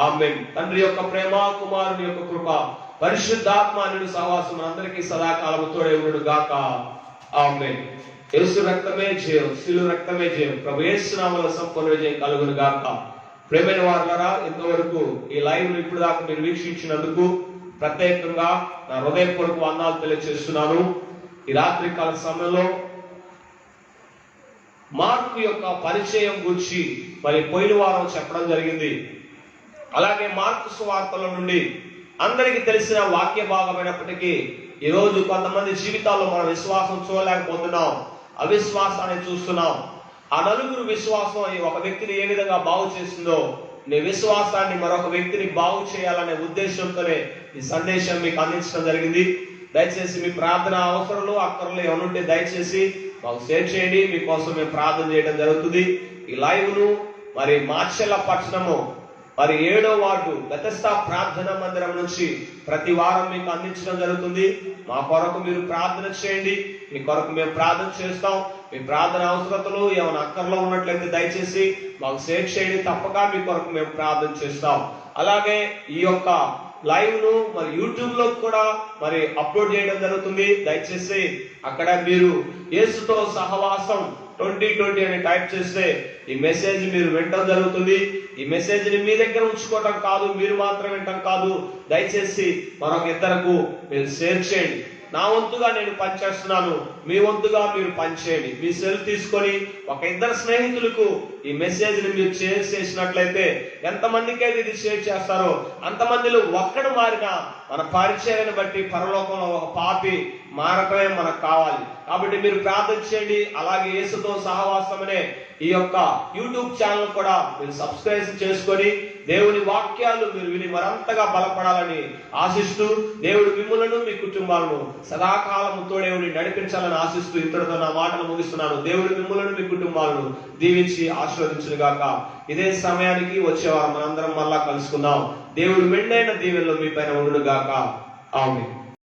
ఆమేన్. తండ్రి యొక్క ప్రేమ, కుమారుని యొక్క కృప, పరిశుద్ధాత్మ అను సహవాసం అందరికీ సదాకాలము తోడే ఉండును గాక. ఆమేన్. యేసు రక్తమే జయం, శిలువ రక్తమే జయం. ప్రభు యేసు నామములో సంపూర్ణ విజయం కలుగును గాక. ప్రేమైన వారులారా, ఇంతవరకు ఈ లైవ్ ఇప్పుడు దాకా మీరు వీక్షించినందుకు ప్రత్యేకంగా నా హృదయపూర్వక వందనాలు తెలియజేస్తున్నాను. ఈ రాత్రి కాల సమయంలో మార్కు యొక్క పరిచయం గురించి మరి పోయిన వారం చెప్పడం జరిగింది. అలాగే మార్కు సువార్తల నుండి అందరికీ తెలిసిన వాక్య భాగమైనప్పటికీ ఈరోజు కొంతమంది జీవితాల్లో మనం విశ్వాసం చూడలేకపోతున్నాం, అవిశ్వాసాన్ని చూస్తున్నాం. ఆ నలుగురు విశ్వాసం ఒక వ్యక్తిని ఏ విధంగా బాగు చేసిందో, నీ విశ్వాసాన్ని మరొక వ్యక్తిని బాగు చేయాలనే ఉద్దేశంతోనే ఈ సందేశం మీకు అందించడం జరిగింది. దయచేసి మీ ప్రార్థన అవసరాలు, అక్కర్లు ఏమనుంటే దయచేసి మాకు షేర్ చేయండి. మీకోసం మేము ప్రార్థన చేయడం జరుగుతుంది. ఈ లైవ్ ను మరి మార్చెల్ల పట్టణము మరి 7వ వార్డు బెతెస్దా ప్రార్థన మందిరం నుంచి ప్రతి వారం మీకు అందించడం జరుగుతుంది. మా కొరకు మీరు ప్రార్థన చేయండి. మీ కొరకు మేము ప్రార్థన చేస్తాం. మీ ప్రార్థన అవసరతలు ఏమైనా అక్కర్లో ఉన్నట్లయితే దయచేసి మాకు షేర్ చేయండి. తప్పక మీ కొరకు మేము ప్రార్థన చేస్తాం. అలాగే ఈ యొక్క లైవ్ ను మరి యూట్యూబ్ లో కూడా మరి అప్లోడ్ చేయడం జరుగుతుంది. దయచేసి అక్కడ మీరు యేసుతో సహవాసం 2020 అని టైప్ చేస్తే ఈ మెసేజ్ మీరు వినడం జరుగుతుంది. ఈ మెసేజ్ ని మీ దగ్గర ఉంచుకోవటం కాదు, మీరు మాత్రం వినటం కాదు. దయచేసి మరొక ఇద్దరకు మీరు షేర్ చేయండి. నా వంతుగా నేను పనిచేస్తున్నాను, మీ వంతుగా మీరు పనిచేయండి. మీ సెల్ తీసుకొని ఒక ఇద్దరు స్నేహితులకు ఈ మెసేజ్ ని మీరు షేర్ చేసినట్లయితే ఎంతమందికి అయితే ఇది షేర్ చేస్తారో అంతమందిలో ఒక్కడు మారినా మన పరిచయాన్ని బట్టి పరలోకంలో ఒక పాపి మారటమే మనకు కావాలి. కాబట్టి మీరు ప్రార్థన చేయండి. అలాగే యేసుతో సహవాసం అనే ఈ యొక్క యూట్యూబ్ ఛానల్ కూడా మీరు సబ్స్క్రైబ్ చేసుకొని దేవుని వాక్యాలు మీరు విని మరంతగా బలపడాలని ఆశిస్తూ, దేవుడు మిమ్ములను మీ కుటుంబాలను సదాకాలము తోడేవుని నడిపించాలని ఆశిస్తూ ఇంతటితో నా మాటలు ముగిస్తున్నాను. దేవుడు మిమ్ములను మీ కుటుంబాలను దీవించి ఆశీర్వదించును గాక. ఇదే సమయానికి వచ్చేవారు మనందరం మళ్ళా కలుసుకుందాం. దేవుడు మెండైన దీవెనలో మీ పైన ఉండును గాక. ఆమేన్.